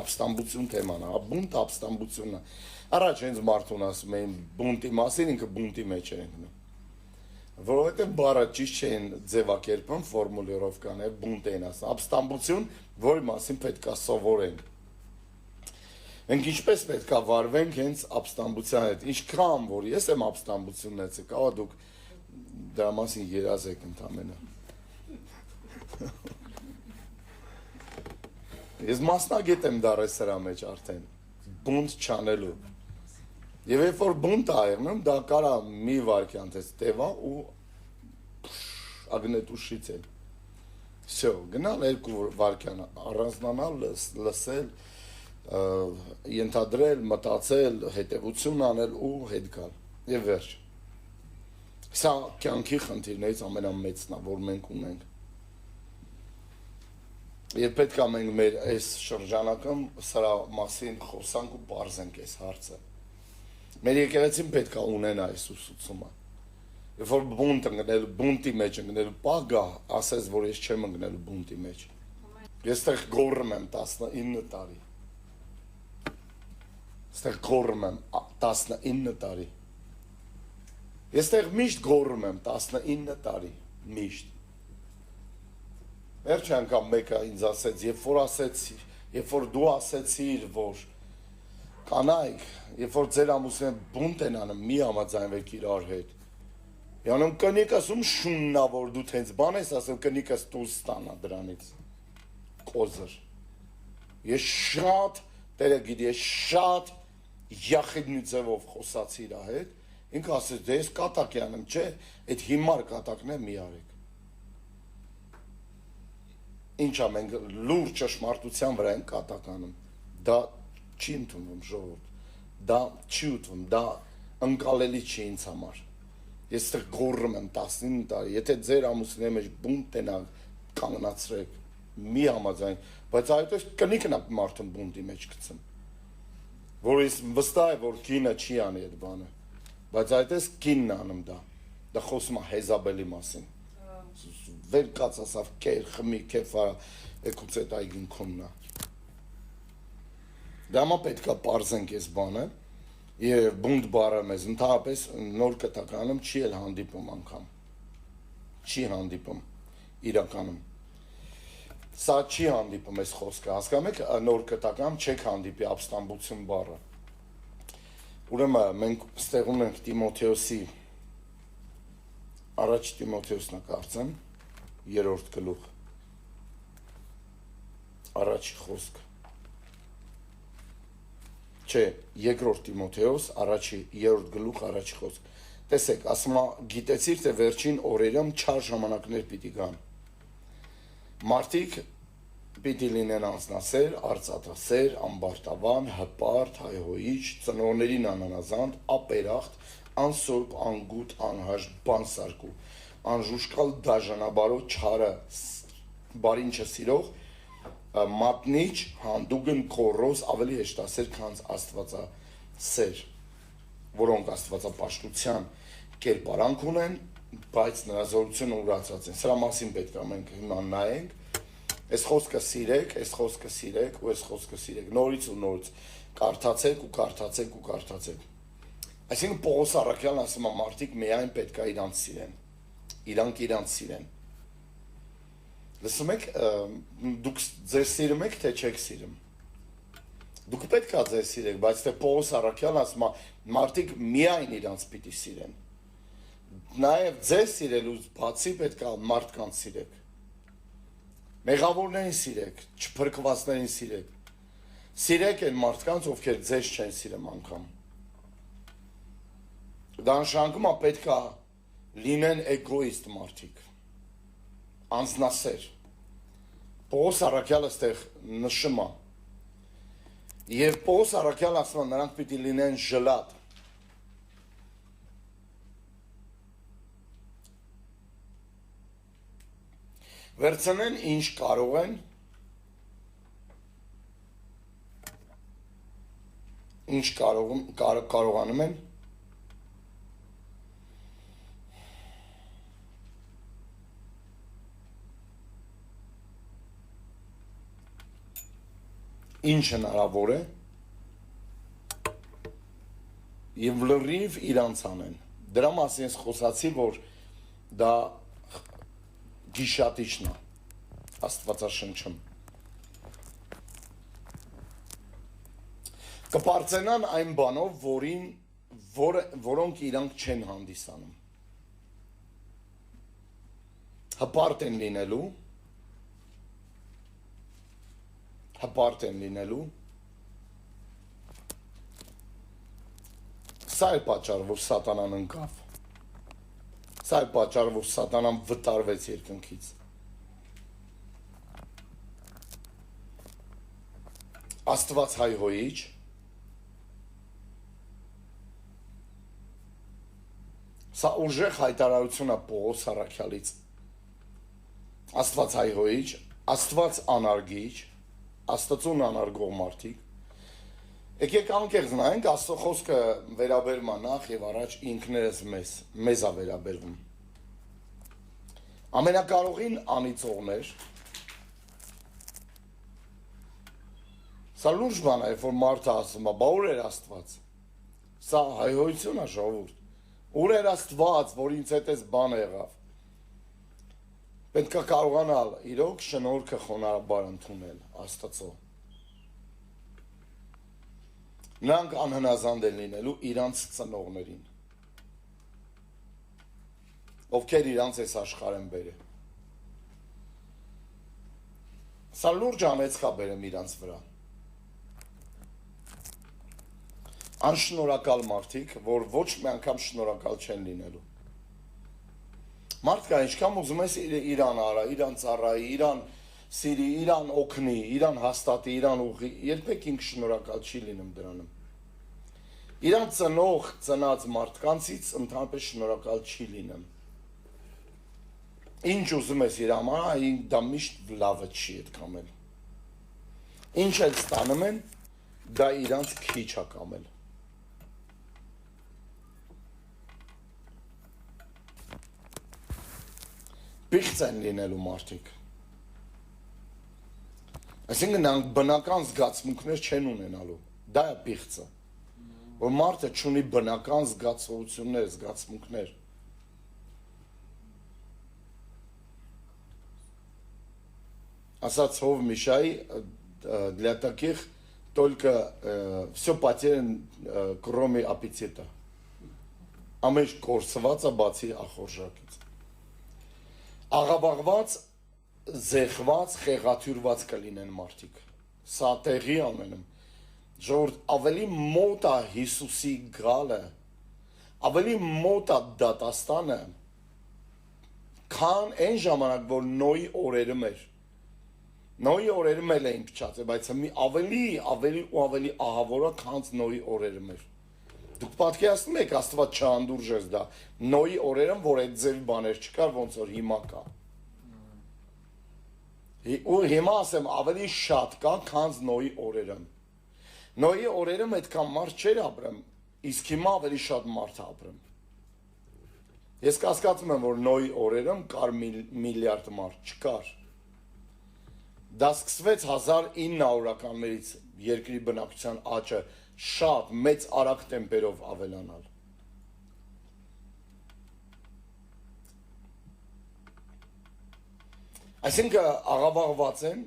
ապստամբություն թեման, բունտ ապստամբությունը։ Առաջ հենց մարդուն ասում էին բունտի մասին, ինքը բունտի մեջ էր ընկնում։ Որովհետև բառը ճիշտ չէին ձևակերպում ֆորմուլիրովկան, բունտ էին ասում, ապստամբություն, որի մասին պետք է սովորենք։ Մենք ինչպես պետք է վարվենք հենց ապստամբության հետ, ինչքան որ ես եմ ապստամբությունն եցել, կավա դուք դրա մասին երազեք ընդամենը։ Ես մասնագետ եմ դարել սրա մեջ արդեն, բունտ չանելու։ Եվ երբ որ բունտ ա եղնում, դա կարա մի վարքյան տես տևա ու ագնետ ուշից էլ։ Всё, գնալ 2 վարքյան, առանձնանալ, լսել, ենթադրել, մտածել, հետևություն անել ու հետ գալ։ Եվ վերջ։ Սա կյանքի խնդիրներից ամենամեծն է, որ մենք ունենք։ Եվ պետք է մենք մեր այս շրջանակում սրա մասին խոսանք ու բարձենք այս հարցը։ Մեր եկեղեցին պետք է ունենա այս ուսուցումը։ Երբ որ բունտ ընկնելու, բունտի մեջ ընկնելու պահ գա, ասես, որ ես չեմ ընկնելու բունտի մեջ։ Ես տեղ գոռում եմ 19 տարի։ Ստեղ գոռում եմ 19 տարի։ Ես տեղ միշտ գոռում եմ 19 տարի, միշտ։ Վերջ անգամ մեկը ինձ ասեց, երբ որ դու ասեցիր, որ կանայք, երբ որ ձեր ամուսինը բունտ են անում, մի համաձայնվեք իրար հետ։ Յանում կնիկ ասում շուննա, որ դու տենց բան ես ասում, կնիկս դուրս ստանա դրանից։ Կոզր։ Ես շատ, տերը գիտի, ես շատ յախիդնի ձևով խոսացի իրա հետ, ինքը ասեց, դե ես կատակ յանում, չէ, այդ հիմար կատակն է մի արեք։ Ինչա մենք լուր ճշմարտության վրա ենք կատականում, դա չի ընդունվում ժողովուրդ, դա չի ուտվում, դա ընկալելի չի ինձ համար։ Ես ստեղ գոռում եմ 19 տարի, եթե ձեր ամուսինի մեջ բունտ տենակ կանգնացրեք, մի համաձայն, բայց այդպես կնիկն է մարդուն բունտի մեջ գցում, որ ես վստահ եմ, որ կինը չի անի այդ բանը, բայց այդպես կինն անում դա խոսում է Հեզաբելի մասին, վեր կաց ասավ, կեր, խմի, կեֆա, եկուց էտ այգին քոննա։ Դամա պետք է պարզենք այս բանը, և բունտ բարը մեզ ընդհանրապես նոր կտականում չի էլ հանդիպում անգամ, չի հանդիպում իրականում, սա չի հանդիպում այս խոսքը, հասկանում եք նոր կտականում չեք հանդիպի ապստամբություն բարը, ուրեմն մենք ստեղում ենք Տիմոթեոսի, առաջ Տիմոթեոսն է կարծեմ, 3-րդ գլուխ, առաջի խոսք, չէ, 2-րդ Տիմոթեոս, առաջի 3-րդ գլուխ, առաջի խոսք, տեսեք, ասում է, գիտեցիր, թե վերջին օրերում չար ժամանակներ պիտի գան, մարդիկ պիտի լինեն անձնասեր, արծաթասեր, ամբարտավան, հպարտ, հայհոյիչ, ծնողներին անանազանդ, ապերախտ, անսուրբ, անգութ, անհաշտ, բանսարկու, անժուշկալ դաժանաբարո չարը, բարին չսիրող, մատնիչ, հանդուգն, կորոս, ավելի հեշտասեր, քան աստվածասեր, որոնք աստվածապաշտության կերպարանք ունեն, բայց նրա զորությունը ուրացած են, սրա մասին պետք է մենք հիմա նայենք, այս խոսքը սիրեք ու այս խոսքը սիրեք, նորից ու նորից, կարդացեք ու կարդացեք ու կարդացեք, այսինքն Պողոս Առաքյալն ասում է մարդիկ միայն պետք է իրանց սիրեն, իրանք իրանց սիրեն, լսում եք, դուք ձեր սիրում եք, թե չեք սիրում, դուք պետք է ձեր սիրեք, բայց թե Պողոս Առաքյալն ասում է մարդիկ միայն իրանց պիտի սիրեն, նաև ձեր սիրելուց բացի պետք է մարդկանց սիրեք, մեղավորներին սիրեք, չփրկվածներին սիրեք, սիրեք են մարդկանց, ովքեր ձեզ չեն սիրում անգամ, դա նշանակում է պետք է լինեն էգոիստ մարդիկ, անձնասեր, Պողոս Առաքյալը ստեղ նշում է, և Պողոս Առաքյալը ասում է նրանք պիտի լինեն ժլատ, վերցնեն ինչ կարող են, ինչ կարողանում են, ինչ հնարավոր է եւ լրիվ իրանց անեն։ Դրա մասին ես խոսացի, որ դա գիշատիչն է Աստվածաշնչում։ Կպարծենան այն բանով, որոնք իրանք չեն հանդիսանում։ Հպարտ են լինելու, սա է պատճառը, որ սատանան ընկավ, սա է պատճառը, որ սատանան վտարվեց երկնքից։ Աստված հայհոյիչ, սա ուժեղ հայտարարություն է Պողոս առաքյալից։ Աստված հայհոյիչ, Աստված անարգիչ, Աստծուն անարգող մարդիկ։ Եկեք անկեղծ նայենք, Աստծո խոսքը վերաբերում է նախ եւ առաջ ինքներս մեզ է վերաբերվում։ Ամենակարողին անիծողներ, սա լուրջ բան է, որ մարդը ասում է, բա ուր էր Աստված։ Սա հայհոյություն է, ժողովուրդ։ Ուր էր Աստված, որ ինձ հետ էս բան եղավ։ Պետք է կարողանալ իրոք շնորհքը խոնարհաբար ընդունել Աստծո։ Նրանք անհնազանդ են լինելու իրանց ծնողներին, ովքեր իրանց այս աշխարհ են բերել։ Սա լուրջ անեծք է բերում իրանց վրա։ Անշնորհակալ մարդիկ, որ ոչ մի անգամ շնորհակալ չեն լինելու։ Մարդ կա, ինչքան ուզում ես իրան արա, իրան ծառայի, իրան սիրի, իրան օգնի, իրան հաստատի, իրան ուղղի, երբեք ինքը շնորհակալ չի լինում դրանում։ Իրան ծնող ծնած մարդկանցից ընդհանրապես շնորհակալ չի լինում։ Ինչ ուզում ես իր համար, դա միշտ լավը չի այդքան էլ։ Ինչ էլ ստանում են, դա իրանց քիչ է կամել։ Պիղծ են լինելու մարդիկ։ Այսինքն նրանք բնական զգացմունքներ չեն ունենալու։ Դա է պիղծը, որ մարդը չունի բնական զգացողություններ, զգացմունքներ։ Ասաց Հով Միշայի, для таких только все потеряно, кроме аппетита։ Ամեն կորսված է բացի ախորժակից։ Աղաբաղված, զեղված, խեղաթյուրված կլինեն մարդիկ։ Սա տեղի ամենում։ Ժողովուրդ, ավելի մոտ է Հիսուսի գալը, ավելի մոտ է դատաստանը, քան այն ժամանակ, որ Նոյի օրերում էր։ Նոյի օրերում էլ էին փչացել, բայց ավելի ահավոր է, քան Նոյի օրերում էր։ Դուք պատկերացնում եք, Աստված չհանդուրժեց դա Նոյի օրերում, որ այդ ձև բաներ չկար, ոնց որ հիմա կա։ Ու հիմա ասեմ, ավելի շատ կա, քան Նոյի օրերում։ Նոյի օրերում այդքան մարդ չէր ապրում, իսկ հիմա ավելի շատ մարդ է ապրում։ Ես կասկածում եմ, որ Նոյի օրերում կար միլիարդ մարդ, չկար։ Դա սկսվեց 1900-ականներից երկրի բնակչության աճը շատ մեծ արագ տեմպերով ավելանալ։ Այսինքն աղավաղված են,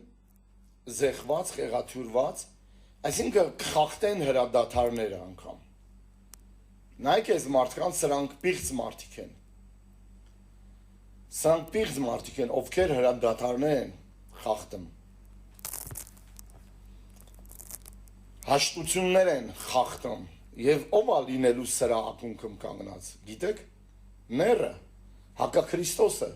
զեղված, խեղաթյուրված, այսինքն կխախտեն հրադադարները անգամ։ Նայեք այս մարդկանց, սրանք պիղծ մարդիկ են։ Սրանք պիղծ մարդիկ են, ովքեր հրադադարներ են խախտում։ Հաշտություններ են խախտում, եւ ով է լինելու սրա ակունքում կանգնած, գիտեք, Ները, հակաքրիստոսը,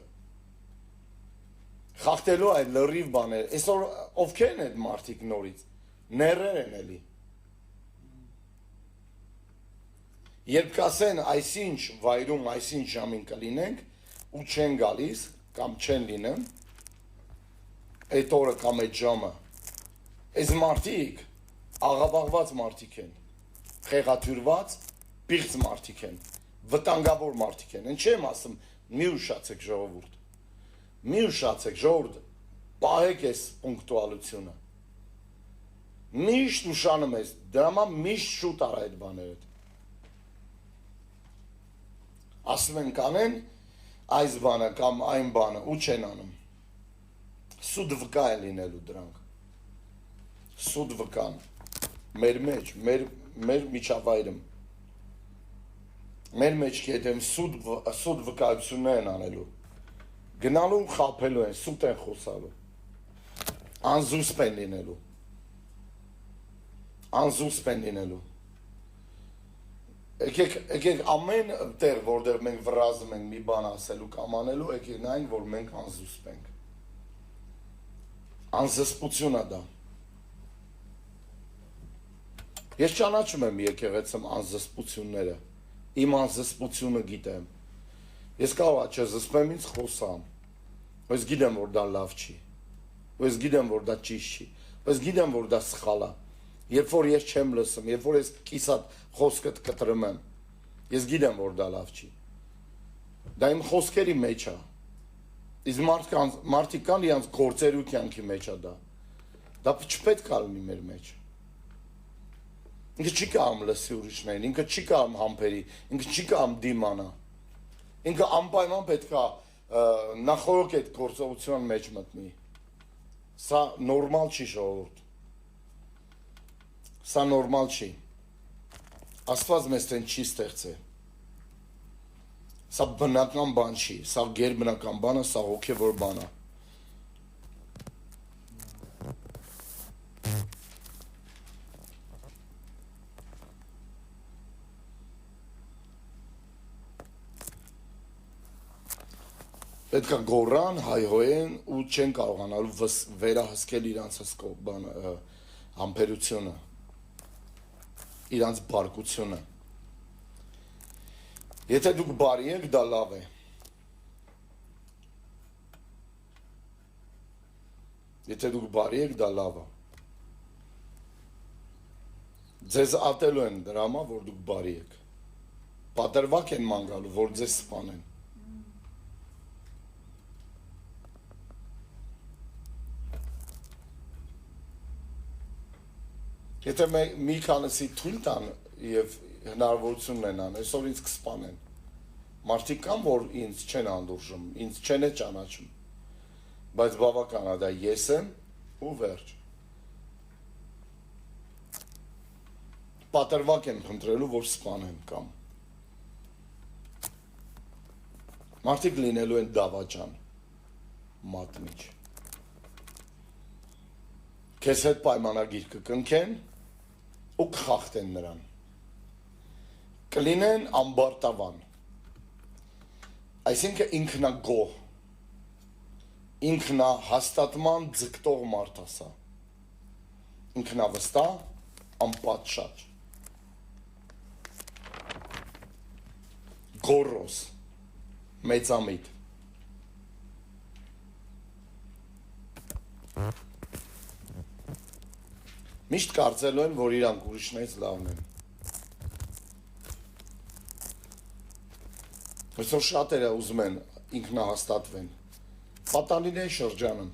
խախտելու այդ լրիվ բաներ, այսօր ովքեր են այդ մարդիկ նորից, Ներեր են էլի, երբ կասեն այսինչ վայրում, այսինչ ժամին կլինենք, ու չեն գալիս, կամ չեն լինում, այդ օրը կամ այդ ժամը, այս մարդիկ, աղավաղված մարդիկ են, խեղաթյուրված, պիղծ մարդիկ են, վտանգավոր մարդիկ են, ինչ եմ ասում, մի ուշացեք ժողովուրդ, մի ուշացեք ժողովուրդ, պահեք այս պունկտուալությունը, Միշտ ուշանում ես, դրա համար միշտ շուտ արա այդ բաները։ Ասում են կանեն այս բանը կամ այն բանը ու չեն անում։ Սուտ վկա են լինելու դրանք։ Սուտ վկան մեր մեջ, մեր միջավայրում։ Մեր մեջ կետեմ սուտ վկայություններ են անելու։ Գնալու խափելու են, սուտ են խոսալու։ Անզուսպ են լինելու։ Անզուսպ են լինելու։ Եկեք ամեն տեղ, որտեղ մենք վրազում ենք մի բան ասելու կամ անելու, եկեք նայենք, որ մենք անզուսպ ենք։ Անզսպություն է դա։ Ես ճանաչում եմ եկեղեցում անզսպությունները, իմ անզսպությունը գիտեմ։ Ես կարող եմ չզսպեմ, ինձ խոսամ, ես գիտեմ, որ դա լավ չի, ես գիտեմ, որ դա ճիշտ չի, ես գիտեմ, որ դա սխալ է։ Երբ որ ես չեմ լսում, երբ որ ես կիսատ խոսքդ կտրում եմ, ես գիտեմ, որ դա լավ չի։ Դա իմ խոսքերի մեջ է։ Իսկ մարդիկ կան իրանց գործերու կյանքի մեջ է դա։ Դա չպետք է լինի մեր մեջ։ Ինքը չի կարող լսի ուրիշներին, ինքը չի կարող համբերի, ինքը չի կարող դիմանա։ Ինքը անպայման պետք է նախորդ այդ գործողության մեջ մտնի։ Սա նորմալ չի ժողովուրդ։ Սա նորմալ չի։ Աստված մեզ տեն չի ստեղծել։ Սա բնական բան չի, սա գերբնական բան է, սա հոգևոր բան է։ Պետք է գոռան, հայհոյեն ու չեն կարողանալու վերահսկել իրանց համբերությունը, իրանց բարկությունը։ Եթե դուք բարի եք, դա լավ է։ Եթե դուք բարի եք, դա լավ է։ Ձեզ ատելու են դրա համար, որ դուք բարի եք։ Պատրվակ են ման գալու, որ ձեզ սպանեն։ Եթե մի քանիսի թույլ տան եւ հնարավորություն ունենան, այսօր ինձ կսպանեն։ Մարդիկ կան, որ ինձ չեն անդուրժում, ինձ չեն ճանաչում։ Բայց բավական է դա ես եմ ու վերջ։ Պատրվակ են փնտրելու, որ սպանեն կամ։ Մարդիկ լինելու են դավաճան, մատնիչ։ Քեզ հետ պայմանագիր կկնքեն ու կխախտեն նրան։ Կլինեն ամբարտավան։ Այսինքն ինքնագոհ, ինքնահաստատման ձգտող մարդ ասա։ Ինքնավստահ, անպատշաճ։ Գոռոզ, մեծամիտ։ Միշտ կարծելու են, որ իրանք ուրիշներից լավն են։ Այսօր շատերը ուզում են ինքնահաստատվեն։ Պատանիների շրջանում,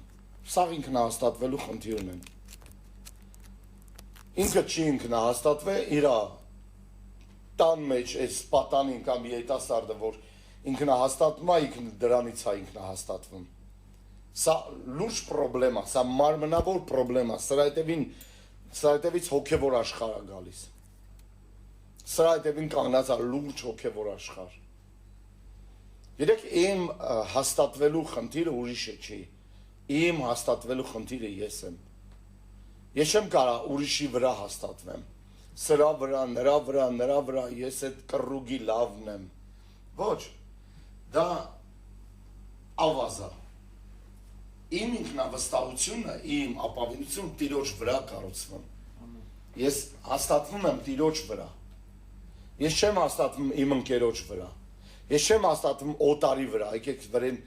սաղ ինքնահաստատվելու խնդիր ունեն։ Ինքը չի ինքնահաստատվել, իրա տան մեջ այս պատանին կամ երիտասարդը, որ ինքնահաստատում է, դրանից է ինքնահաստատվում։ Սա լուրջ պրոբլեմ է, սա մարմնավոր պրոբլեմ է, սրա հետևից հոգևոր աշխարհ է գալիս։ Սրա հետևին կանգնած է լուրջ հոգևոր աշխարհ։ Երեք իմ հաստատվելու խնդիրը ուրիշը չի։ Իմ հաստատվելու խնդիրը ես եմ։ Ես չեմ կարող ուրիշի վրա հաստատվեմ։ Սրա վրա, նրա վրա ես այդ կռուգի լավն եմ։ Ոչ, դա ավազ է։ Իմ ինքնավստահությունը, իմ ապավինությունը Տիրոջ վրա կառուցվում։ Ես հաստատվում եմ Տիրոջ վրա։ Ես չեմ հաստատվում իմ ընկերոջ վրա։ Ես չեմ հաստատվում օտարի վրա, եկեք վրեն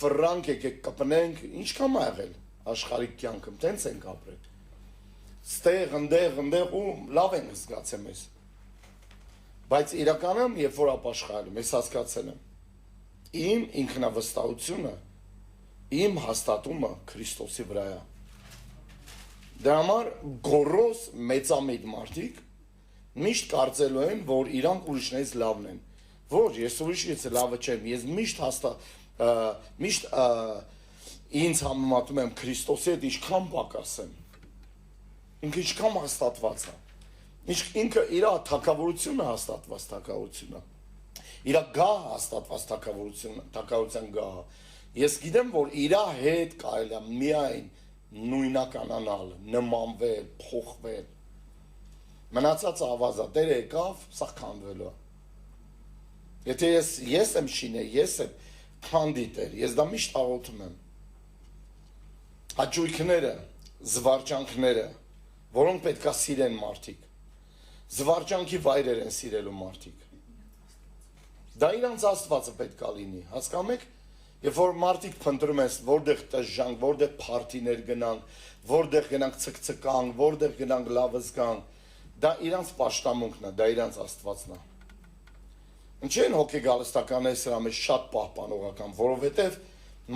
ֆրանկ, եկեք կպնենք, ինչքան է եղել աշխարհիկ կյանքում, տենց ենք ապրել։ Ստեղ, ընդեղ ու լավ ենք զգացել մեզ։ Բայց իրականում, երբ որ ապաշխարում, ես հասկացել եմ, իմ ինքնավստահությունը, իմ հաստատումը Քրիստոսի վրա է։ Դրա համար գորոս մեծամիտ մարդիկ միշտ կարծելու են, որ իրանք ուրիշներից լավն են։ Որ ես ուրիշից լավը չեմ, ես միշտ ինձ համեմատում եմ Քրիստոսի հետ ինչքան պակաս եմ։ Ինքը ինչքան հաստատված է։ Ինքը իր թակավորությունը հաստատված թակավորությունն է։ Իր գահը հաստատված թակավորության գահը։ Ես գիտեմ, որ իր հետ կարելի է միայն նույնականանալ, նմանվել, փոխվել։ Մնացածը ավազա, Տերը եկավ, սա քանդվելու է։ Եթե ես եմ շինել, ես եմ քանդիտեր, ես դա միշտ աղոթում եմ։ Հաճույքները, զվարճանքները, որոնք պետք է սիրեն մարդիկ, զվարճանքի վայրեր են սիրելու մարդիկ։ Դա իրանց Աստվածը պետք է լինի, հասկանում եք, երբ որ մարդիկ փնտրում են, որտեղ տժժանք, որտեղ փարթիներ գնանք, որտեղ գնանք ցկցկանք, որտեղ գնանք լավը զգանք, դա իրանց պաշտամունքն է, դա իրանց Աստվածն է։ Ինչի են հոգեգալստականները սրա մեջ շատ պահպանողական, որովհետև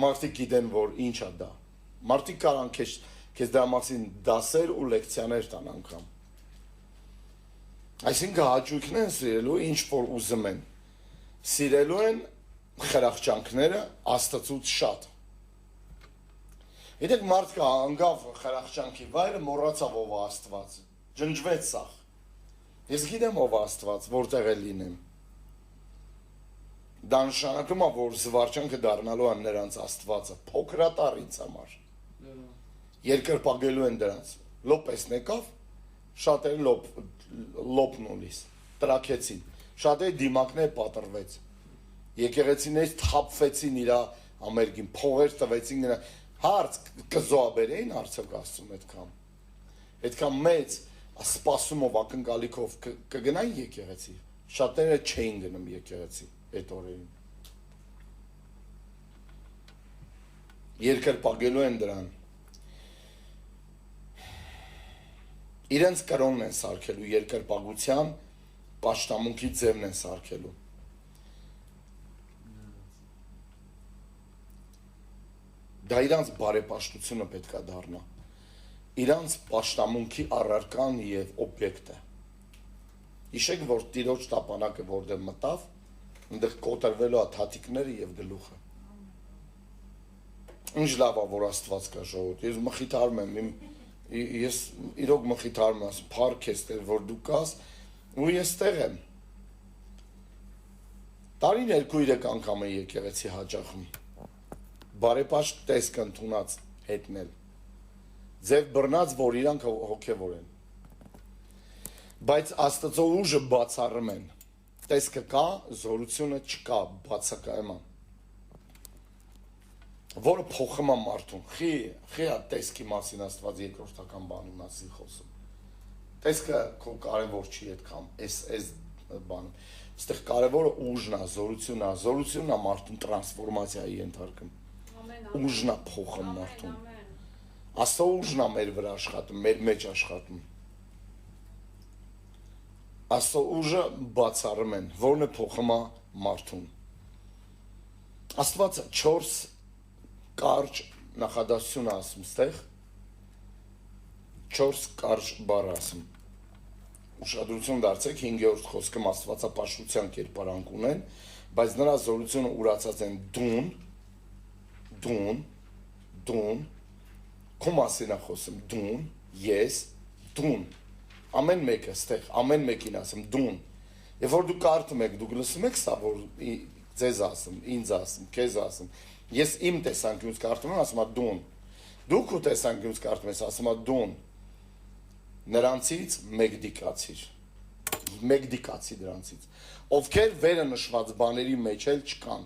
մարդիկ գիտեն, որ ինչ է դա։ Մարդիկ կարան քեզ դրա մասին դասեր ու լեկցիաներ տան անգամ։ Այսինքն հաճույքն են սիրելու, ինչ որ ուզում են։ Սիրելու են խրախճանքները Աստծուց շատ։ Գիտեք, մարդը անգավ խրախճանքի վայրը մոռացավ ով է Աստված։ Ջնջվեց սաղ։ Ես գիտեմ ով է Աստված, որտեղ է լինեմ։ Դա նշանակում է, որ զվարճանքը դառնալու է նրանց Աստվածը, փոքրատար ինձ համար։ Երկրպագելու են դրանց։ Լոպեսն եկավ, շատերը լոպն ուլիս, տրակեցին, շատերը դիմակներ պատրվեց, եկեղեցիներից թափվեցին իրա ամերգին, փողեր տվեցին նրա, հարց կզոաբերեին արդյոք Աստծուն այդքան մեծ սպասումով, ակնկալիքով կգնային եկեղեցի, շատերը չէին գնում եկեղեցի այդ օրերին։ Երկրպագելու են դրան։ Իրենց կրոնն են սարքելու, երկրպագության պաշտամունքի ձևն են սարքելու։ Դա իրանց բարեպաշտությունը պետք է դառնա։ Իրանց պաշտամունքի առարկան եւ օբյեկտը։ Հիշեք, որ Տիրոջ տապանակը որտեղ մտավ, այնտեղ կոտրվելու է թաթիկները եւ գլուխը։ Ինչ լավ է, որ Աստված կա ժողովուրդ։ Ես մխիթարում եմ, ես իրոք մխիթարում եմ, ասում փառք ես Տեր, որ դու կաս, ու ես տեղ եմ։ Տարին 2-3 անգամ է եկեղեցի հաճախում։ Բարեպաշտ տեսք ընդունած հետնել։ Ձև բռնած, որ իրանք հոգևոր են։ Բայց Աստծո ուժը բացառում են։ Տեսքը կա, զորությունը չկա, բացակայում է։ Որը փոխում է մարդուն։ Խի տեսքի մասին Աստված երկրորդական բանի մասին խոսում։ Տեսքը քո կարևոր չի այդքան, այս բանում։ Այստեղ կարևորը ուժն է, զորությունն է, զորությունն է մարդուն տրանսֆորմացիայի ենթարկում։ Ուժն է փոխում մարդուն։ Աստծո ուժն է մեր վրա աշխատում, մեր մեջ աշխատում։ Աստծո ուժը բացառում են, որն է փոխում է մարդուն։ Աստված 4 կարճ նախադասություն ասում ստեղ 4 կարճ բառ ասում։ Ուշադրություն դարձեք 5-րդ խոսքը աստվածապաշտության կերպարանք ունեն, բայց նրա զորությունը ուրացած են դուն, քո մասին է խոսում դուն, ես, դուն։ Ամեն մեկը ստեղ, ամեն մեկին ասում դուն։ Երբ որ դու կարդում եք, դուք լսում եք սա, որ ձեզ ասում, ինձ ասում, քեզ ասում։ Ես իմ տեսանկյունից կարդում եմ, ասում եմ դուն։ Դու քո տեսանկյունից կարդում ես, ասում եմ դուն։ Նրանցից մեկ դիկացի դրանցից, ովքեր վերը նշված բաների մեջ էլ չկան,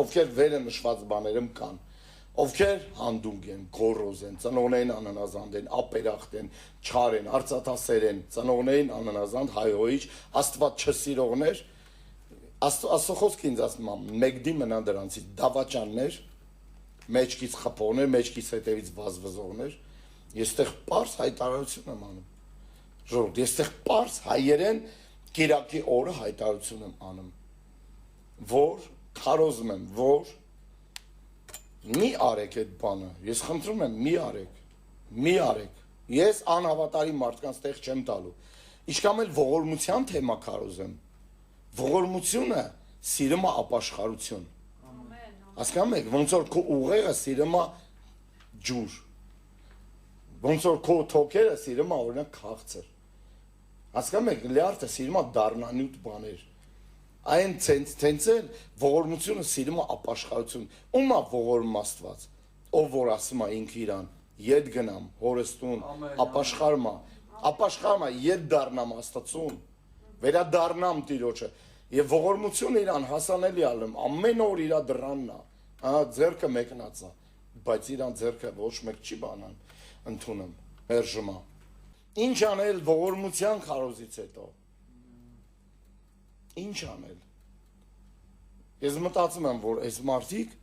ովքեր վերը նշված բաներում կան, ովքեր հանդունգ են, գոռոզ են, ծնողներին անանազանդ են, ապերախտ են, չար են, արծաթասեր են, ծնողներին անանազանդ, հայհոյիչ, Աստված չսիրողներ, Աստծո խոսքը ինձ ասում է, մեկդի մնա դրանցից, դավաճաններ, մեջքից խփողներ, մեջքից հետևից վազվզողներ, ես տեղ պարս հայտարարություն եմ անում, ժողովուրդ, ես տեղ պարս հայերեն կիրակի օրը հայտարարություն եմ անում, որ քարոզում եմ, որ Մի արեք այդ բանը, ես խնդրում եմ, մի արեք, ես անհավատարի մարդկանց տեղ չեմ տալու, իշքամ էլ ողորմության թեմա կարոզեմ, ողորմությունը սիրում է ապաշխարություն, հասկանում եք, ոնց որ քո ուղեղը սիրում է ջուր, ոնց որ քո թոքերը սիրում է օրինակ քաղցր, հասկանում եք, լյարդը սիրում է դառնանյութ բաներ, այն ցենց էլ ողորմությունը սիրում է ապաշխարություն, ում է ողորմ Աստված, ով որ ասում է ինքը իրան, ետ գնամ, հորս տուն, ապաշխարում է, ետ դառնամ Աստծուն, վերադառնամ Տիրոջը, եւ ողորմությունը իրան հասանելի ալեմ, ամեն օր իրա դրանն է, ձեռքը մեկնած է, բայց իրան ձեռքը ոչ մեկ չի բանան, ընդունում, մերժում է, ինչ անել ողորմության քարոզից հետո, ինչ անել, ես մտածում եմ, որ այս մարդիկ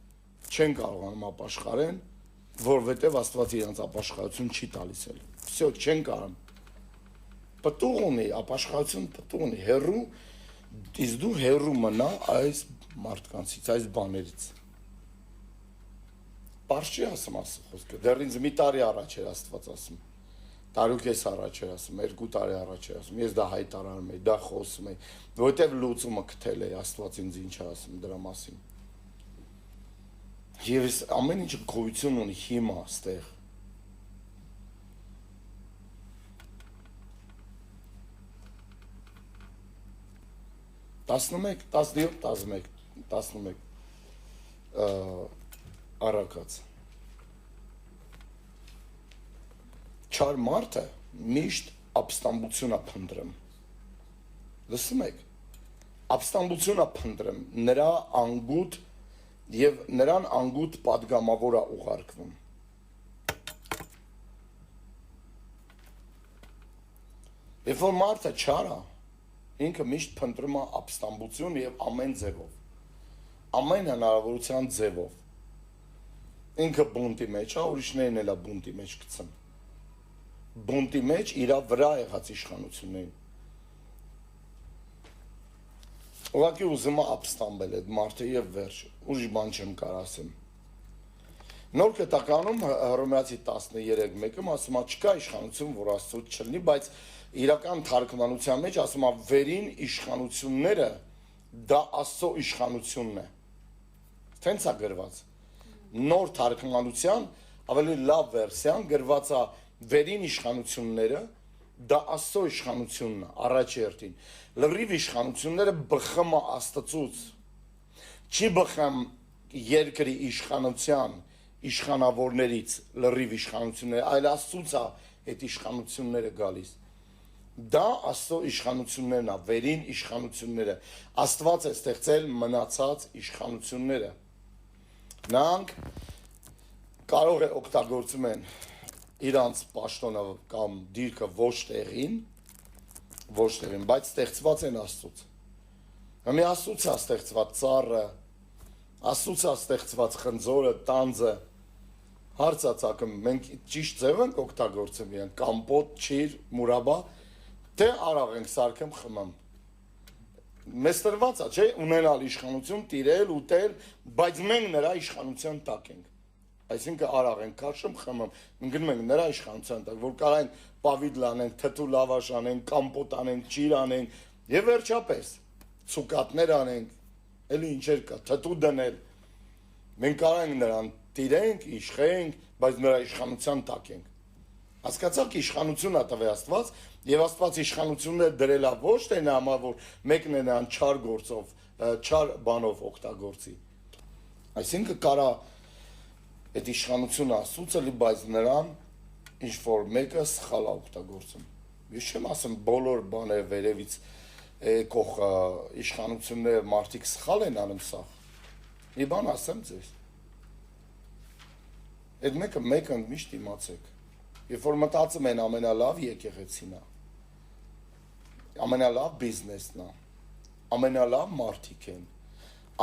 չեն կարողանում ապաշխարեն, որովհետև Աստված իրանց ապաշխարություն չի տալիս էլ, վсё, չեն կարում, պտուղ ունի, ապաշխարություն պտուղ ունի, հեռու, իսկ դու հեռու մնա այս մարդկանցից, այս բաներից, պարզ չի ասում ասը խոսքը, դեռ ինձ մի տարի առաջ էր Աստված ասում, տարուկես առաջ էր ասում, 2 տարի առաջ էր ասում, ես դա հայտարարում էի, դա խոսում էի, որովհետև լուծումը գտել էի, Աստված ինձ ինչ է ասում դրա մասին։ Եվ ամեն ինչը գոյություն ունի հիմա այստեղ։ Տասնմեկ, 17, 11 առակաց։ Չար մարդը միշտ ապստամբություն է փնտրում։ Լսում եք, ապստամբություն է փնտրում, նրա անգութ եւ նրան անգութ падգամավոր է ուղարկվում։ Երբ որ մարդը չար է, ինքը միշտ փնտրում է ապստամբություն եւ ամեն ձևով, ամեն հնարավորության ձևով։ Ինքը բունտի մեջ է, ուրիշներն էլ է բունտի մեջ գցում։ Բունտի մեջ իրա վրա եղած իշխանություններին։ Ուղղակի ուզում է ապստամբել այդ մարդը եւ վերջ, ուրիշ բան չեմ կարող ասեմ։ Նոր կտականում Հռոմեացի 13:1-ում ասում է չկա իշխանություն, որ Աստծոց չլինի, բայց իրական թարգմանության մեջ ասում է վերին իշխանությունները դա Աստծո իշխանությունն է։ Տենց է գրված։ Նոր թարգմանության ավելի լավ վերսիան գրված է վերին իշխանությունները դա Աստծո իշխանությունն է, առաջերտին։ Լրիվ իշխանությունները բխում է Աստծուց։ Չի բխում երկրի իշխանության, իշխանավորներից լրիվ իշխանությունները, այլ Աստծուց է այդ իշխանությունները գալիս։ Դա Աստծո իշխանություններն է, վերին իշխանությունները։ Աստված է ստեղծել մնացած իշխանությունները։ Նրանք կարող է օգտագործում են իրանց պաշտոնը կամ դիրքը ոչ տեղին, բայց ստեղծված են Աստծուց։ Մի Աստծուց է ստեղծված ծառը, Աստծուց է ստեղծված խնձորը, տանձը, հարց է ծագում, մենք ճիշտ ձև ենք օգտագործում իրեն, կամպոտ, չիր, մուրաբա, թե արաղ ենք սարքեմ խմեմ։ Մեզ տրված է, չէ, ունենալ իշխանություն, տիրել, ուտել, բայց մենք նրա իշխանության տակ ենք։ Այսինքն արաղ ենք քաշում, խմում, գնում ենք նրա իշխանության տակ, որ կարային պավիդլ անենք, թթու լավաշ անենք, կամպոտ անենք, ճիր անենք, եւ վերջապես ցուկատներ անենք, էլի ինչեր կա, թթու դնել։ Մենք կարանք նրան տիրենք, իշխենք, բայց նրա իշխանության տակ ենք։ Հասկացաք, իշխանություն է տվել Աստված, եւ Աստված իշխանությունները դրել է ոչ թե նա համար, որ մեկն է նրան չար գործով, չար բանով օգտագործի։ Այսինքն կարա այդ իշխանությունը Աստծուց էլի, բայց նրան ինչ որ մեկը սխալ է օգտագործում։ Ես չեմ ասում բոլոր բաները վերևից եկող իշխանությունները մարդիկ սխալ են անում սա։ Մի բան ասեմ ձեզ։ Այդ մեկը միշտ իմացեք։ Երբ որ մտածում են ամենալավ եկեղեցին է, ամենալավ բիզնեսն է, ամենալավ մարդիկ են,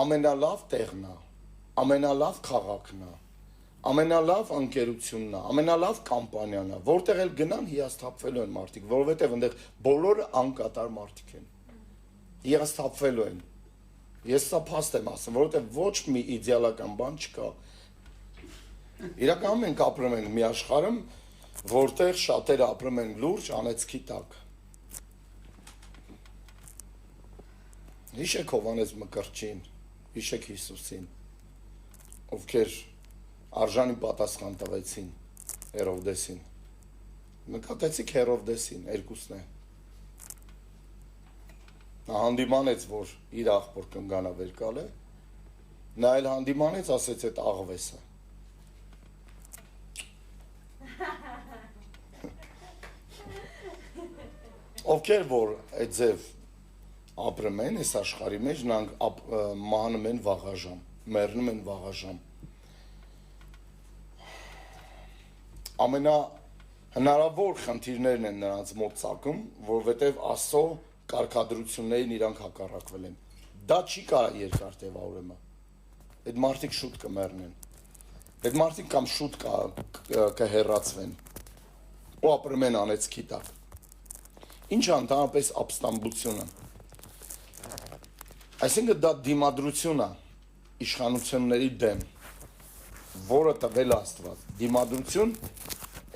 ամենալավ տեղն է, ամենալավ քաղաքն է, ամենալավ ընկերությունն է, ամենալավ կամպանիան է, որտեղ էլ գնան հիասթափվելու են մարդիկ, որովհետև այնտեղ բոլորը անկատար մարդիկ են։ Հիասթափվելու են։ Ես սա փաստ եմ ասում, որովհետև ոչ մի իդեալական բան չկա։ Իրականում մենք ապրում ենք մի աշխարհում, որտեղ շատերը ապրում են լուրջ անեծքի տակ։ Հիշեք Հովհաննես Մկրտչին, հիշեք Հիսուսին, ովքեր արժանի պատասխան տվեցին Հերովդեսին։ Նկատեցիք Հերովդեսին, երկուսն է։ Նա հանդիմանեց, որ իր աղբոր կնգանա վեր կալ է, նա էլ հանդիմանեց, ասեց այդ աղվեսը։ Ովքեր որ այդ ձև ապրում են, այս աշխարհի մեջ, նրանք մահանում են վաղաժամ, մեռնում են վաղաժամ։ Ամենահնարավոր խնդիրներն են նրանց մոտ ծագում, որովհետև Աստծո կարգադրություններին իրանք հակառակվել են։ Դա չի կարա երկար տևա ուրեմն։ Այդ մարդիկ շուտ կմեռնեն։ Այդ մարդիկ կամ շուտ կհեռացվեն։ Ու ապրում են անեծքի տակ։ Ինչ ընդհանրապես ապստամբությունը։ Այսինքն դա դիմադրություն է իշխանությունների դեմ, որը տվել Աստված։ Դիմադրություն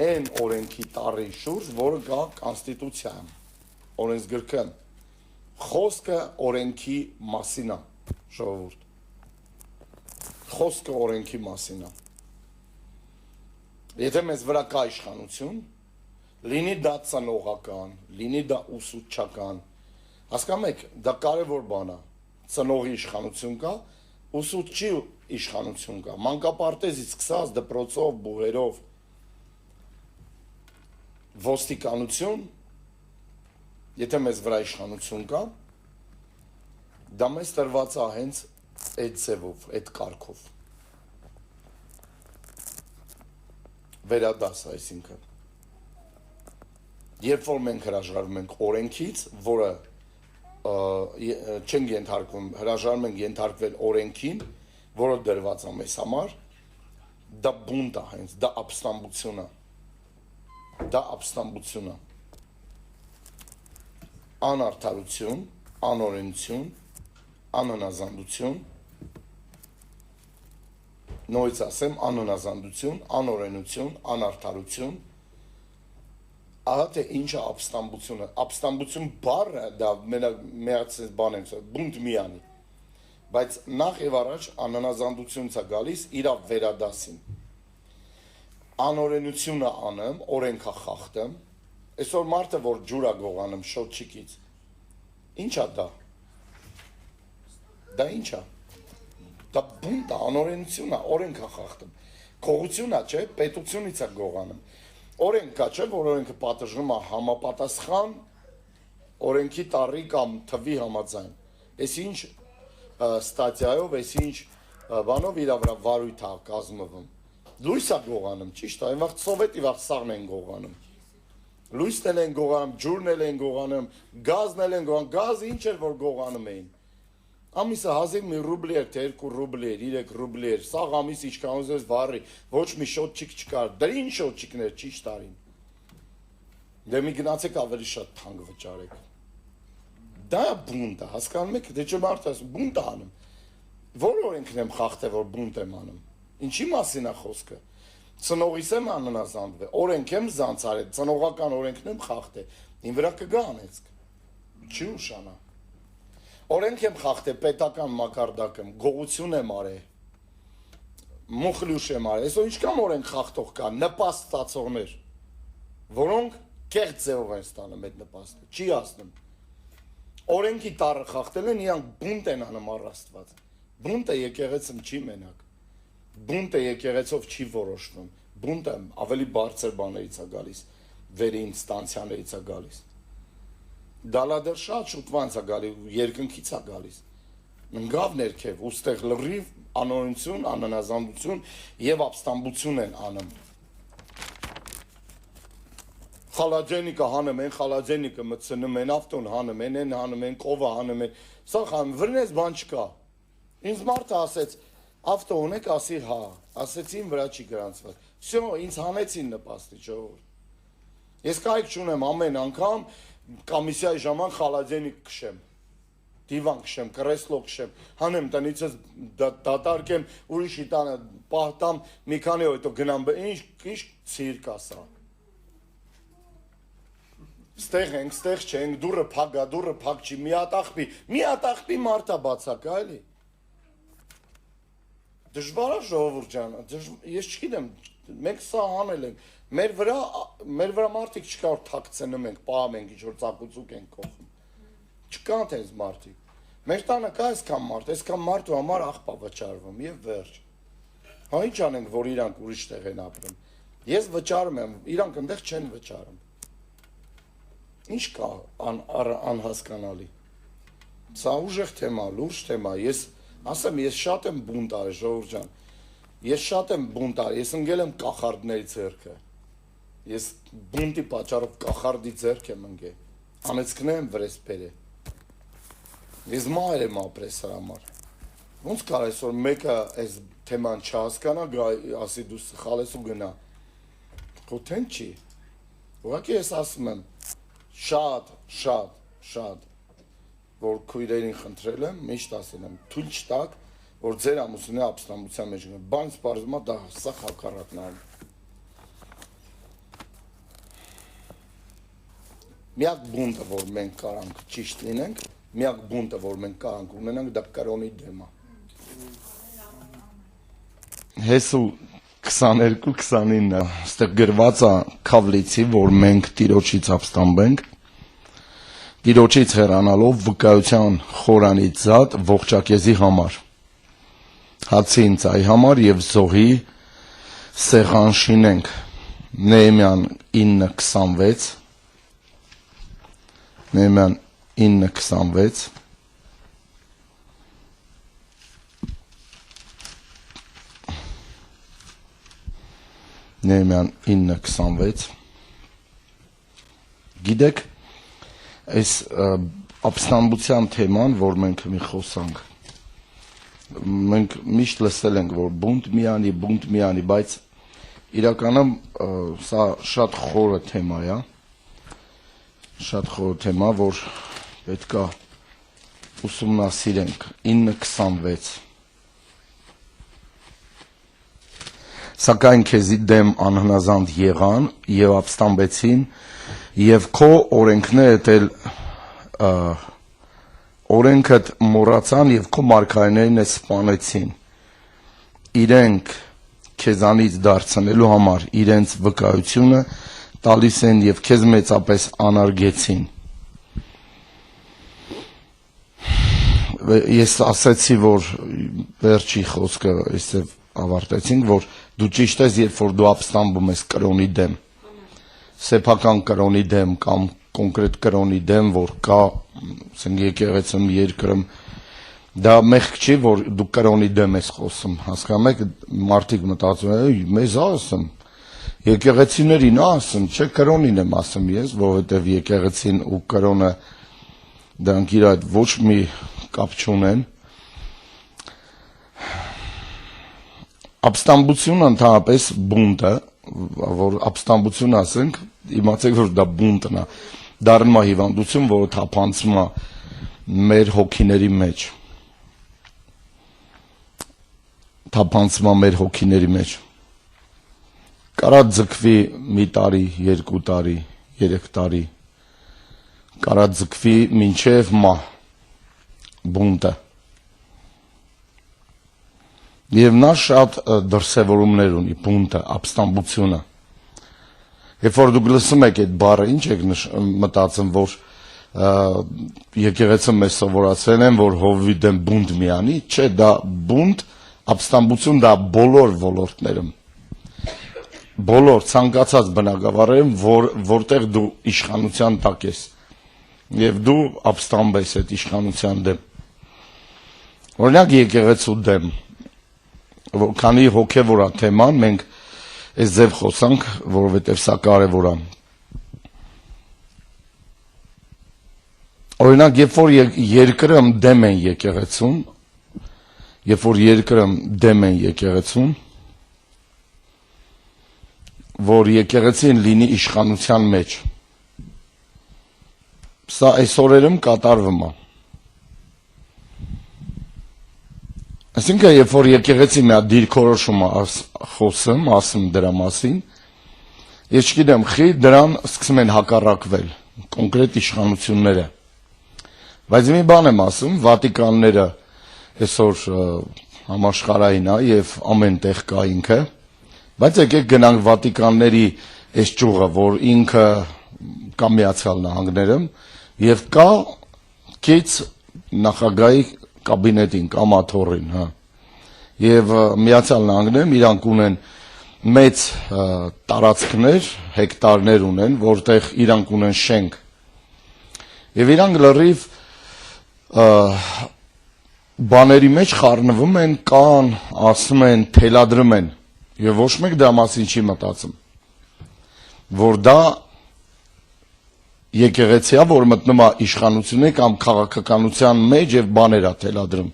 այն օրենքի տառի շուրջ, որը կա կոնստիտուցիայում, օրենսգրքում։ Խոսքը օրենքի մասին է, ժողովուրդ։ Խոսքը օրենքի մասին է։ Եթե մեզ վրա կա իշխանություն, լինի դա ծնողական, լինի դա ուսուցչական, հասկանում եք, դա կարևոր բան է, ծնողի իշխանություն կա, ուսուցչի իշխանություն կա, մանկապարտեզից սկսած դպրոցով, բուհերով, ոստիկանություն, եթե մեզ վրա իշխանություն կա, դա մեզ տրված է հենց այդ ձևով, այդ կարգով։ Վերադաս, այսինքն։ Երբ որ մենք հրաժարվում ենք օրենքից, որը չենք ենթարկվում, հրաժարվում ենք ենթարկվել օրենքին, որը դրված է մեզ համար, դա բունտ է հենց, դա ապստամբություն է։ Դա ապստամբություն է։ Անարդարություն, անօրենություն, անհնազանդություն, նույնց ասեմ, անհնազանդություն, անօրենություն, անարդարություն, ահա թե ինչ է ապստամբությունը։ Ապստամբություն բառը դա միացած բան եմ ասում, բունտ միանի։ Բայց նախ եւ առաջ անհնազանդությունից է գալիս իր վերադասին։ Անօրենությունը անեմ, օրենքա խախտեմ։ Այսօր մարդը որ ջուր է գողանում շոթչիկից։ Ինչ է դա։ Դա ինչ է։ Դա բունտ է, անօրենություն է, օրենքա խախտում։ Քողություն է, չէ, պետությունից է գողանում։ Օրենք կա, չէ, որ օրենքը պատժվում է համապատասխան օրենքի տառի կամ թվի համաձայն։ Այս ինչ ստատիայով, այս ինչ բանով իր վրա վարույթ է կազմվում։ Լույս է գողանում, ճիշտ է, այն վաղ սովետի վաղ սաղն են գողանում։ Լույսն էլ են գողանում, ջուրն էլ են գողանում, գազն էլ են գողանում, գազը ինչ էր որ գողանում էին։ Ամիսը 1000 ռուբլի էր, թե 2 ռուբլի էր, 3 ռուբլի էր, սաղ ամիս ինչքան ուզես վառի, ոչ մի շոթչիկ չկար, դրին շոթչիկներ ճիշտ արին։ Դե մի գնացեք ավելի շատ թանկ վճարեք։ Դա բունտ է, հասկանում եք, դե չէ մարդը ասում, բունտ է անում։ Որ օրենքն եմ խախտել, որ բունտ եմ անում։ Ինչի մասին է խոսքը։ Ծնողիս եմ անհնազանդվել, օրենք եմ զանցարել, ծնողական օրենքն եմ խախտել, ին վրա կգա անեցք։ Չի ուշանա։ Օրենք եմ խախտել, պետական մակարդակում, գողություն եմ արել, մուխլյուշ եմ արել, այսօր ինչքան օրենք խախտող կա, նպաստ ստացողներ, որոնք կեղծ ձևով են ստանում այդ նպաստը, չի ասնում։ Օրենքի տառը խախտել են, իրանք բունտ են անում առ Աստված։ Բունտը եկեղեցում չի մենակ։ Բունտը եկեղեցով չի որոշվում։ Բունտը ավելի բարձր բաներից է գալիս, վերի ինստանցիաներից է գալիս։ Դալադեր շատ շուտվանց է գալի, երկնքից է գալիս։ Ընկավ ներքև, ուստեղ լրիվ անօրենություն, անհնազանդություն եւ ապստամբություն են անում։ Խալաջենիկը հանում են, խալաջենիկը մտցնում են, ավտոն հանում են, հանում են, կովը հանում են։ Սա խան վրնես բան չկա։ Ինձ մարդը ասեց, ավտո ունեք, ասի հա, ասեցին վրա չի գրանցված։ Всё, ինձ հանեցին նպաստի, ժողովուրդ։ Ես կայք չունեմ ամեն անգամ կոմիսիայի ժամանակ խալաջենիկ քշեմ։ դիվան քշեմ, կրեսլո քշեմ, հանեմ տնից դատարկեմ, ուրիշի տանը պահտամ, մի քանի օր հետո գնամ, ինչ ցիրկ է սա։ Ստեղ ենք, ստեղ չենք, դուրը փակ չի, մի հատ աղբի մարդա բացակա, էլի։ Դժվար է ժողովուրդ ջան, ես չգիտեմ, մենք սա անել ենք, մեր վրա մարդիկ չկա որ թաքցնում ենք, պահում ենք, ինչ որ ծակուցուկ ենք կողում։ Չկան տես մարդիկ։ Մեր տանը կա այսքան մարդու համար աղբա վճարվում եւ վերջ։ Հա ինչ անենք, որ իրանք ուրիշ տեղ են ապրում։ Ես վճարում եմ, իրանք այնտեղ չեն վճարում։ Ինչ կա անհասկանալի։ Սա ուժեղ թեմա, լուրջ թեմա։ Ես ասեմ, ես շատ եմ բունտար, ժողովուրդ ջան։ Ես շատ եմ բունտար, ես ընկել եմ կախարդների ձեռքը։ Ես բունտի պատճառով կախարդի ձեռք եմ ընկել։ Անեծքներ եմ վրես բերել։ Ես մայր եմ ապրել սրա համար։ Ոնց կար այսօր մեկը այս թեման չհասկանա, ասի դու սխալ ես ու գնա։ Խոթեն չի։ Ուղղակի ես ասում եմ, շատ որ քույրերին խնդրել եմ, միշտ ասել եմ, թույլ չտաք, որ ձեր ամուսինը ապստամբության մեջ գնա։ Բան սպառվում է, դա սա հակառակն է։ Միակ բունտը, որ մենք կարանք ճիշտ լինենք, միակ բունտը, որ մենք կարանք ունենանք, դա կրոնի դեմ է։ Հեսու 22-29 ստեղ գրված է Քավլիցի, որ մենք Տիրոջից ապստամբենք, Տիրոջից հեռանալով վկայության խորանից զատ ողջակեզի համար, հացին ծայի համար և զոհի սեղան շինենք, Նեեմյան 9:26, Նեեմյան 9:26, Նեեմյան 9:26, գիտեք, այս ապստամբության թեման, որ մենք մի խոսանք, մենք միշտ լսել ենք, որ բունտ մի անի, բայց իրականում սա շատ խորը թեմա է, որ պետք է ուսումնասիրենք 9:26 Սակայն քեզի դեմ անհնազանդ եղան եւ ապստամբեցին եւ քո օրենքներդ էլ օրենքդ մոռացան եւ քո մարգարեներն սպանեցին իրենք քեզանից դարձնելու համար իրենց վկայությունը տալիս են եւ քեզ մեծապես անարգեցին ես ասացի որ վերջի խոսքը այսպես ավարտեցինք որ դու ճիշտ ես երբ որ դու ապստամբում ես կրոնի դեմ սեփական կրոնի դեմ կամ կոնկրետ կրոնի դեմ որ կա ասենք եկեղեցում երկրում դա մեղք չի որ դու կրոնի դեմ ես խոսում հասկանում եք մարդիկ մտածում են մեզ ասում եկեղեցիներին ասում չէ կրոնին եմ ասում ես որովհետեւ եկեղեցին ու կրոնը դրանք իր այդ ոչ մի կապ չունեն Ապստամբությունը ընդհանրապես բունտը, որ ապստամբություն ասենք, իմացեք որ դա բունտն է, դառնում է հիվանդություն, որը թափանցում է մեր հոգիների մեջ, կարա ձգվի մի տարի, 2 տարի, 3 տարի, կարա ձգվի մինչև մահ, բունտը Եվ նա շատ դրսևորումներ ունի, բունտը, ապստամբությունը։ Երբ որ դուք լսում եք այդ բառը, ինչ եք մտածում, որ եկեղեցում մեզ սովորացրել են, որ Հովվի դեմ բունտ մի անի, չէ, դա բունտ, ապստամբություն դա բոլոր ոլորտներում։ Բոլոր ցանկացած բնակավարերում, որտեղ դու իշխանության տակ ես, եւ դու ապստամբ ես այդ իշխանության դեմ։ Օրինակ եկեղեցու դեմ Քանի հոգևոր է թեման, մենք այս ձև խոսանք, որովհետև սա կարևոր է։ Օրինակ, երբ որ երկրում դեմ են եկեղեցուն, որ եկեղեցին լինի իշխանության մեջ, սա այս օրերում կատարվում է։ Այսինքն, երբ որ եկեղեցի մի հատ դիրքորոշում ասում դրա մասին, ես չգիտեմ, խի դրան սկսում են հակառակվել կոնկրետ իշխանությունները։ Բայց մի բան եմ ասում, Վատիկանները այսօր համաշխարհային է եւ ամեն տեղ կա ինքը, բայց եկեք գնանք Վատիկանների այս ճյուղը, որ ինքը կա Միացյալ Նահանգներում եւ կա քիչ նախագահի կաբինետին կամ աթոռին, հա։ Եվ Միացյալ Նահանգներում իրանք ունեն մեծ տարածքներ, հեկտարներ ունեն, որտեղ իրանք ունեն շենք։ Եվ իրանք լրիվ բաների մեջ խառնվում են, կան, ասում են, թելադրում են, եւ ոչ մեկ դրա մասին չի մտածում, որ դա եկեղեցիա, որ մտնում է իշխանությունների կամ քաղաքականության մեջ եւ բաներ է թելադրում։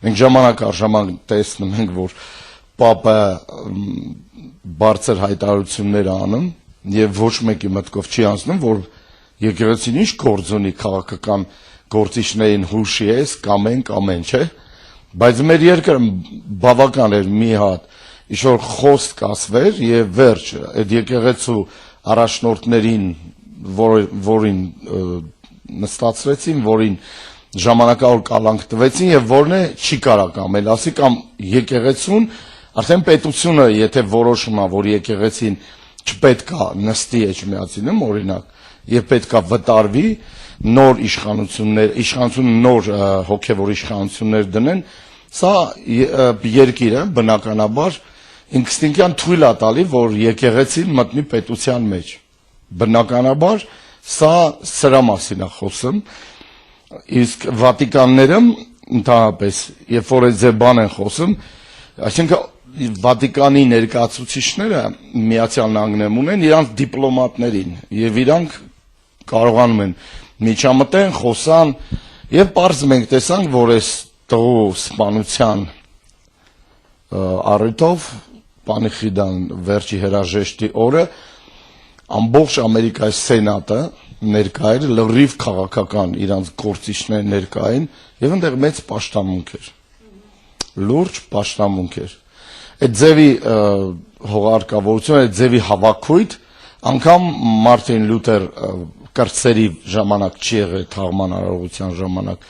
Մենք ժամանակ առ ժամանակ տեսնում ենք, որ Պապը բարձր հայտարարություններ անում եւ ոչ մեկի մտքով չի անցնում, որ եկեղեցին ինչ գործ ունի քաղաքական գործիչներին հուշի էս կամ են, չէ՞։ Բայց մեր երկրը բավական էր մի հատ ինչ-որ խոսք ասվեր եւ վերջ, այդ եկեղեցու առաջնորդներին որին նստացրեցին, որին ժամանակավոր կալանք տվեցին եւ որն է չի կարա կամել, ասի կամ եկեղեցուն արդեն պետությունը եթե որոշում է, որ եկեղեցին չպետքա նստի Էջմիածինում օրինակ, եւ պետքա վտարվի նոր իշխանությունը նոր հոգեվոր իշխանություններ դնեն, սա երկիրը բնականաբար ինստինկտիվ թույլ է տալի, որ եկեղեցին մտնի պետության մեջ։ Բնականաբար սա սրա մասին է խոսում, իսկ Վատիկանները ընդհանրապես երբ որ այդ բան են խոսում, այսինքն Վատիկանի ներկայացուցիչները Միացյալ Նահանգներում ունեն իրանք դիպլոմատներին եւ իրանք կարողանում են միջամտեն, խոսան եւ պարզ մենք տեսանք, որ այս տղու սպանության առիթով Պանիխիդան վերջի հրաժեշտի օրը ամբողջ Ամերիկայի սենատը ներկա էր, լրիվ քաղաքական իրանց գործիչներ ներկա էին եւ այնտեղ մեծ պաշտամունք էր, լուրջ պաշտամունք էր։ Այդ ձևի հողարկավորություն, այդ ձևի հավաքույթ անգամ Մարտին Լյութեր կրծերի ժամանակ չի եղել, թաղման արարողության ժամանակ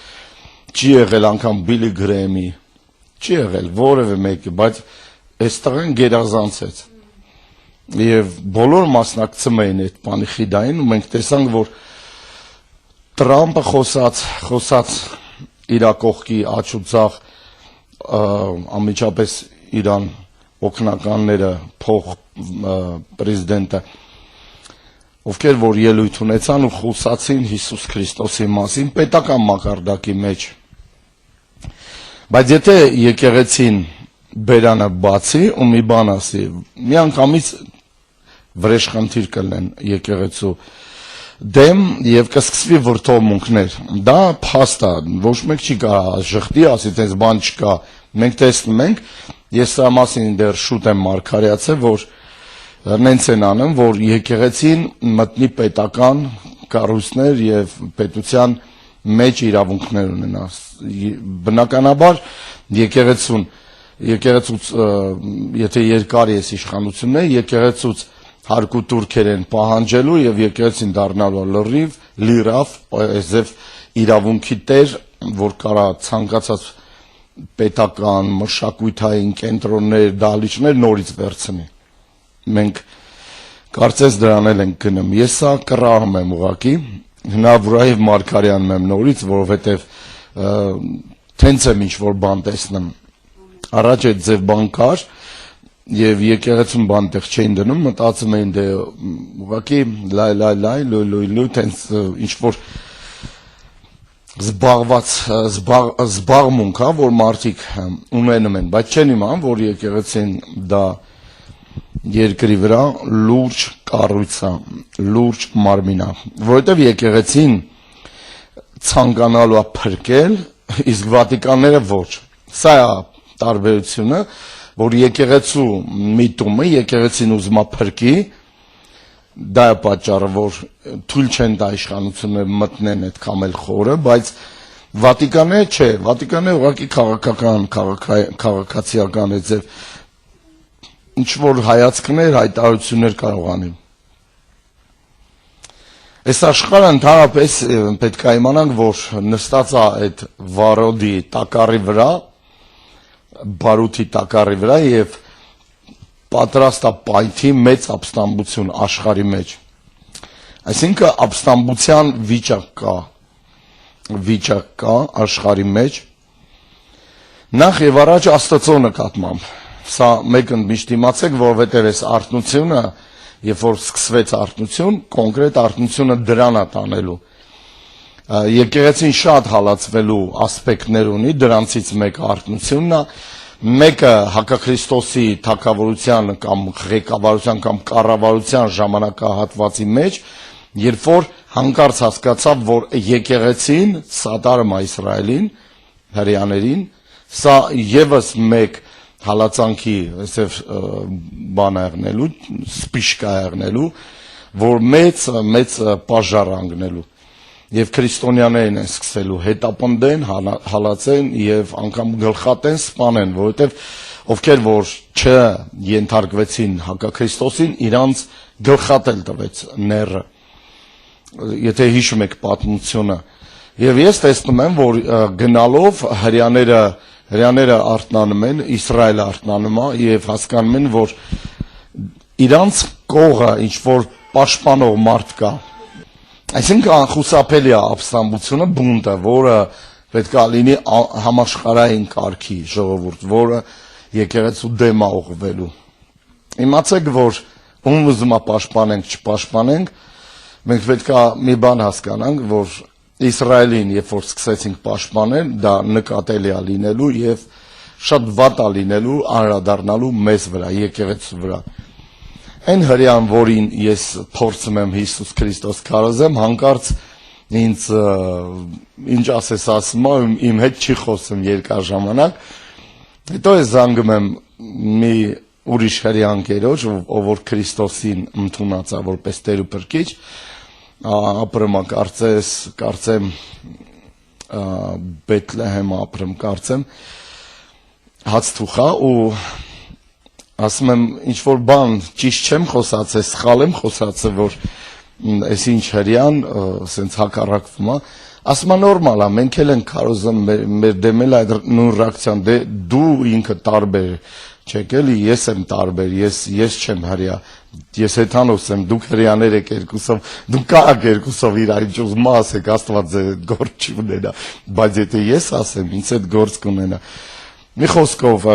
չի եղել, անգամ Բիլի Գրեմի չի եղել որևէ մեկի, բայց այս տղեն գերազանցեց եւ բոլոր մասնակցում էին այդ Պանիխիդային ու մենք տեսանք, որ Տրամպը խոսած իր կողքի աչուձախ անմիջապես իրան օգնականները փող պրեզիդենտը ովքեր որ ելույթ ունեցան ու խոսացին Հիսուս Քրիստոսի մասին պետական մակարդակի մեջ, բայց եթե եկեղեցին բերանը բացի ու մի բան ասի, միանգամից վրեժխնդիր կլինեն եկեղեցու դեմ եւ կսկսվի վրդովմունքներ։ Դա փաստ է, ոչ մեկ չի կարա ժխտի, ասի տես բան չկա։ Մենք տեսնում ենք, ես սա մասին դեռ շուտ եմ մարգարեացել, որ նենց են անում, որ եկեղեցին մտնի պետական կառույցներ եւ պետության մեջ իրավունքներ ունենա։ Բնականաբար եկեղեցուց եթե երկար է իշխանությունն է, եկեղեցուց հարկու турքեր են պահանջելու եւ եկեղեցին դառնալու լրիվ լիրավ այսեւ իրավունքի տեր, որ կարա ցանկացած պետական մշակութային կենտրոններ, դահլիճներ նորից վերցնի։ Մենք կարծես դրան ենք գնում։ Ես սա կռահում եմ ուղղակի, հնարավորայով Մարգարյանն եմ նորից, որովհետեւ տենց եմ ինչ որ բան տեսնում։ Առաջ այդ ձև բան կար եւ եկեղեցուն բան տեղ չէին դնում, մտածում էին դե ուղղակի լայ տենց ինչ որ զբաղմունք, հա, որ մարդիկ ունենում են, բայց չեն իմանում, որ եկեղեցին դա երկրի վրա լուրջ կառույց է, լուրջ մարմին է, որովհետև եկեղեցին ցանկանալու է փրկել, իսկ Վատիկանները ոչ։ Սա է տարբերությունը, որ եկեղեցու միտումը, եկեղեցին ուզում է փրկի, դա է պատճառը, որ թույլ չեն տա իշխանությունները մտնեն այդ կամել խորը, բայց Վատիկանը չէ, Վատիկանը ուղղակի քաղաքացիական է ձև ինչ որ հայացքներ, հայտարարություններ կարող անի։ Այս աշխարհը ընդհանրապես պետք է իմանանք, որ նստած է այդ վարոդի տակառի վրա, բարութի տակառի վրա եւ պատրաստ է պայթի մեծ ապստամբություն աշխարհի մեջ։ Այսինքն ապստամբության վիճակ կա աշխարհի մեջ։ Նախ եւ առաջ Աստծո նկատմամբ։ Սա մեկն միշտ իմացեք, որովհետեւ այս արթնությունը, երբ որ սկսվեց արթնություն, կոնկրետ արթնությունը դրան է տանելու։ Եկեղեցին շատ հալածվելու ասպեկտներ ունի, դրանցից մեկը արթնությունն է, մեկը հակաքրիստոսի թագավորության կամ ղեկավարության կամ կառավարության ժամանակահատվածի մեջ, երբ որ հանկարծ հասկացավ, որ եկեղեցին սատարում է Իսրայելին, հրեաներին, սա եւս մեկ հալածանքի այսև բան եղնելու, սպիշկա եղնելու, որ մեծ պաժար անգնելու։ Եվ քրիստոնյաներն են սկսելու հետապնդեն, հալածեն եւ անգամ գլխատեն, սպանեն, որովհետեւ ովքեր որ չենթարկվեցին հակաքրիստոսին, իրանց գլխատել տվեց ները։ Եթե հիշում եք պատմությունը։ Եվ ես տեսնում եմ, որ գնալով հրեաները արթնանում են, Իսրայելը արթնանում է եւ հասկանում են, որ իրանց կողը ինչ որ պաշտպանող մարդ կա։ Այսինքն անխուսափելի է ապստամբությունը, բունտը, որը պետք է լինի համաշխարհային կարգի ժողովուրդ, որը եկեղեցու դեմ է ուղղվելու։ Իմացեք, որ ում ուզում է պաշտպանենք, չպաշտպանենք, մենք պետք է մի բան հասկանանք, որ Իսրայելին, երբ որ սկսեցինք պաշտպանել, դա նկատելի է լինելու եւ շատ վատ է լինելու անդրադառնալու մեզ վրա, եկեղեցու վրա։ Այն հրեան, որին ես փորձում եմ Հիսուս Քրիստոս քարոզեմ, հանկարծ ինձ ինչ ասես ասում է, իմ հետ չի խոսում երկար ժամանակ։ Հետո ես զանգում եմ մի ուրիշ հրեանկերոջ, ով որ Քրիստոսին ընդունած է որպես Տեր ու Փրկիչ, ապրում կարծեմ Բեթլեհեմ ապրում կարծեմ հաց թուխա ու ասում եմ ինչ որ բան ճիշտ չեմ խոսացել, սխալ եմ խոսացել, որ այս ինչ հրյան սենց հակառակվում է, ասում է նորմալ է, մենք էլ ենք քարոզում մեր դեմ էլ այդ նույն ռեակցիան, դե դու ինքը տարբեր չեք էլի, ես եմ տարբեր, ես չեմ հրյա, ես հեթանոս եմ, դուք հրյաներ եք երկուսով, դուք կարաք երկուսով իրար ինչ ուզում ասեք, Աստված ձեզ գործ չի ունենա, բայց եթե ես ասեմ, ինձ հետ գործ կունենա։ Մի խոսքով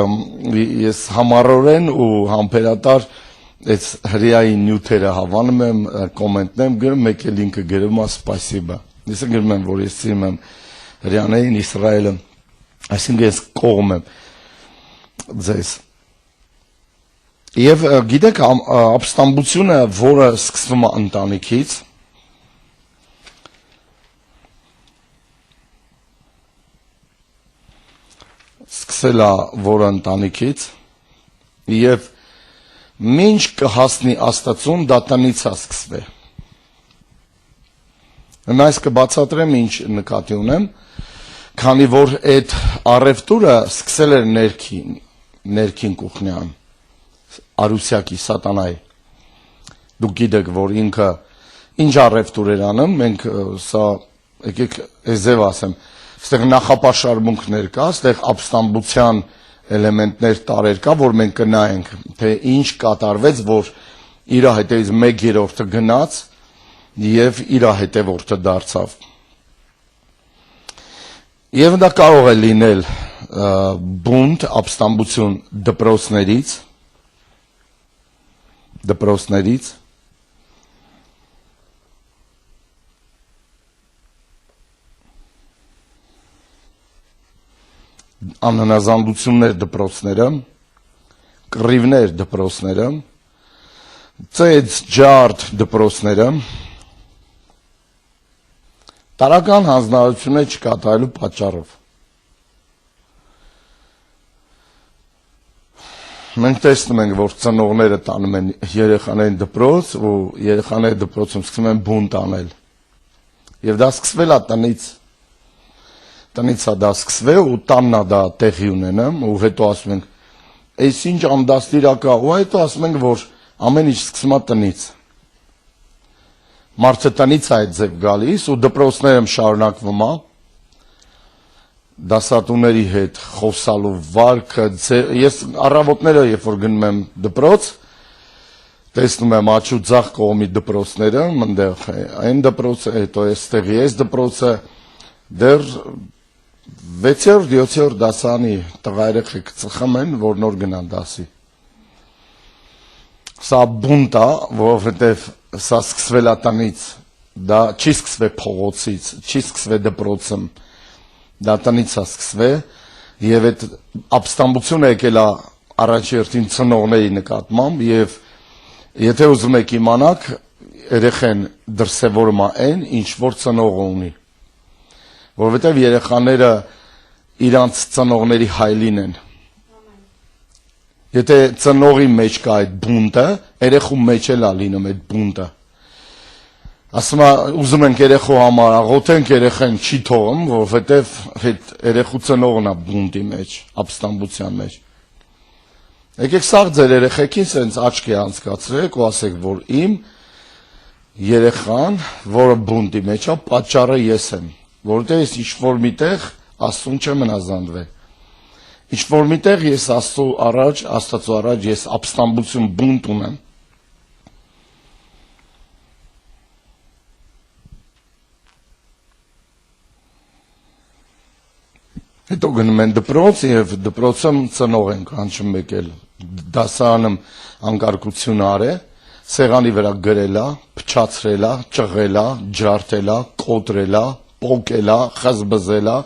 ես համառորեն ու համբերատար այս հրյայի նյութերը հավանում եմ, կոմենտներ եմ գրում, մեկ էլ ինքը գրում է սպասիբա։ Ես գրում եմ, որ ես սիրում եմ հրյաներին, Իսրայելը, այսինքն ես կողմ եմ ձեզ։ Եվ գիտեք, ապստամբությունը, որը սկսվում է ընտանիքից, սկսել է որը ընտանիքից, եւ մինչ կհասնի Աստծուն, դա տնից է սկսվել։ Հիմա ես կբացատրեմ ինչ նկատի ունեմ, քանի որ այդ առևտուրը սկսել էր ներքին կուխնյան, Արուսյակի սատանայի։ Դուք գիտեք, որ ինքը ինչ առևտուր էր անում, մենք սա եկեք եզև ասեմ, այստեղ նախապաշարմունքներ կա, այստեղ ապստամբության էլեմենտներ տարեր կա, որ մենք կնայենք, թե ինչ կատարվեց, որ իր հետևից 1/3-ը գնաց եւ իր հետևորդը դարձավ։ Եվ դա կարող է լինել բունտ, ապստամբություն դպրոցներից, անհնազանդություններ դպրոցները, կռիվներ դպրոցները, ծեծ ջարդ դպրոցները, տարական հանձնարարություններ չկատարելու պատճառով։ Մենք տեսնում ենք, որ ծնողները տանում են երեխաներին դպրոց ու երեխաները դպրոցում սկսում են բունտ անել։ Եվ դա սկսվել է տնից։ տնից է դա սկսվե ու տանն է դա տեղի ունենամ ու հետո ասում ենք այս ինչ անդաստիրակա ու հետո ասում ենք որ ամեն ինչ սկսում է տնից մարդը տնից է այդ ձև գալիս ու դպրոցներում շարունակվում է դասատուների հետ խոսալու վարքը ես առավոտները երբ որ գնում եմ դպրոց տեսնում եմ աչու ձախ կողմի դպրոցները մնդեղ այն դպրոցը հետո էստեղի այս դպրոցը դեռ 6-րդ 7-րդ դասանի տղա երեխեք ծխում են որ նոր գնան դասի սա բունտ է որովհետև սա սկսվել է տնից դա չի սկսվել փողոցից չի սկսվել դպրոցում դա տնից է սկսվել եւ այդ ապստամբությունը եկել է առաջերտին ծնողների նկատմամբ եւ եթե ուզում եք իմանաք երեխան դրսևորում է այն ինչ որ ծնողը ունի որովհետև երեխաները իրանց ծնողների հայլին են եթե ծնողի մեջ կա այդ բունտը երեխու մեջ էլ է լինում այդ բունտը ասում ուզում ենք երեխու համար աղոթենք երեխան չի թողում որովհետև այդ երեխու ծնողն է բունտի մեջ ապստամբության մեջ եկեք սաղ ձեր երեխեքին սենց աչքի անցկացրեք ու ասեք որ իմ երեխան որը բունտի մեջ է պատճառը ես եմ որովհետև ես ինչ-որ միտեղ Աստծուն չեմ հնազանդվել ինչ-որ միտեղ ես Աստծո առաջ ես ապստամբություն բունտ ունեմ հետո գնում են դպրոց եւ դպրոցում ծնող են կանչում եկել դասարանում անկարգություն արե սեղանի վրա գրելա փչացրելա ճղելա ջարդելա կոտրելա պոկելա խզբզելա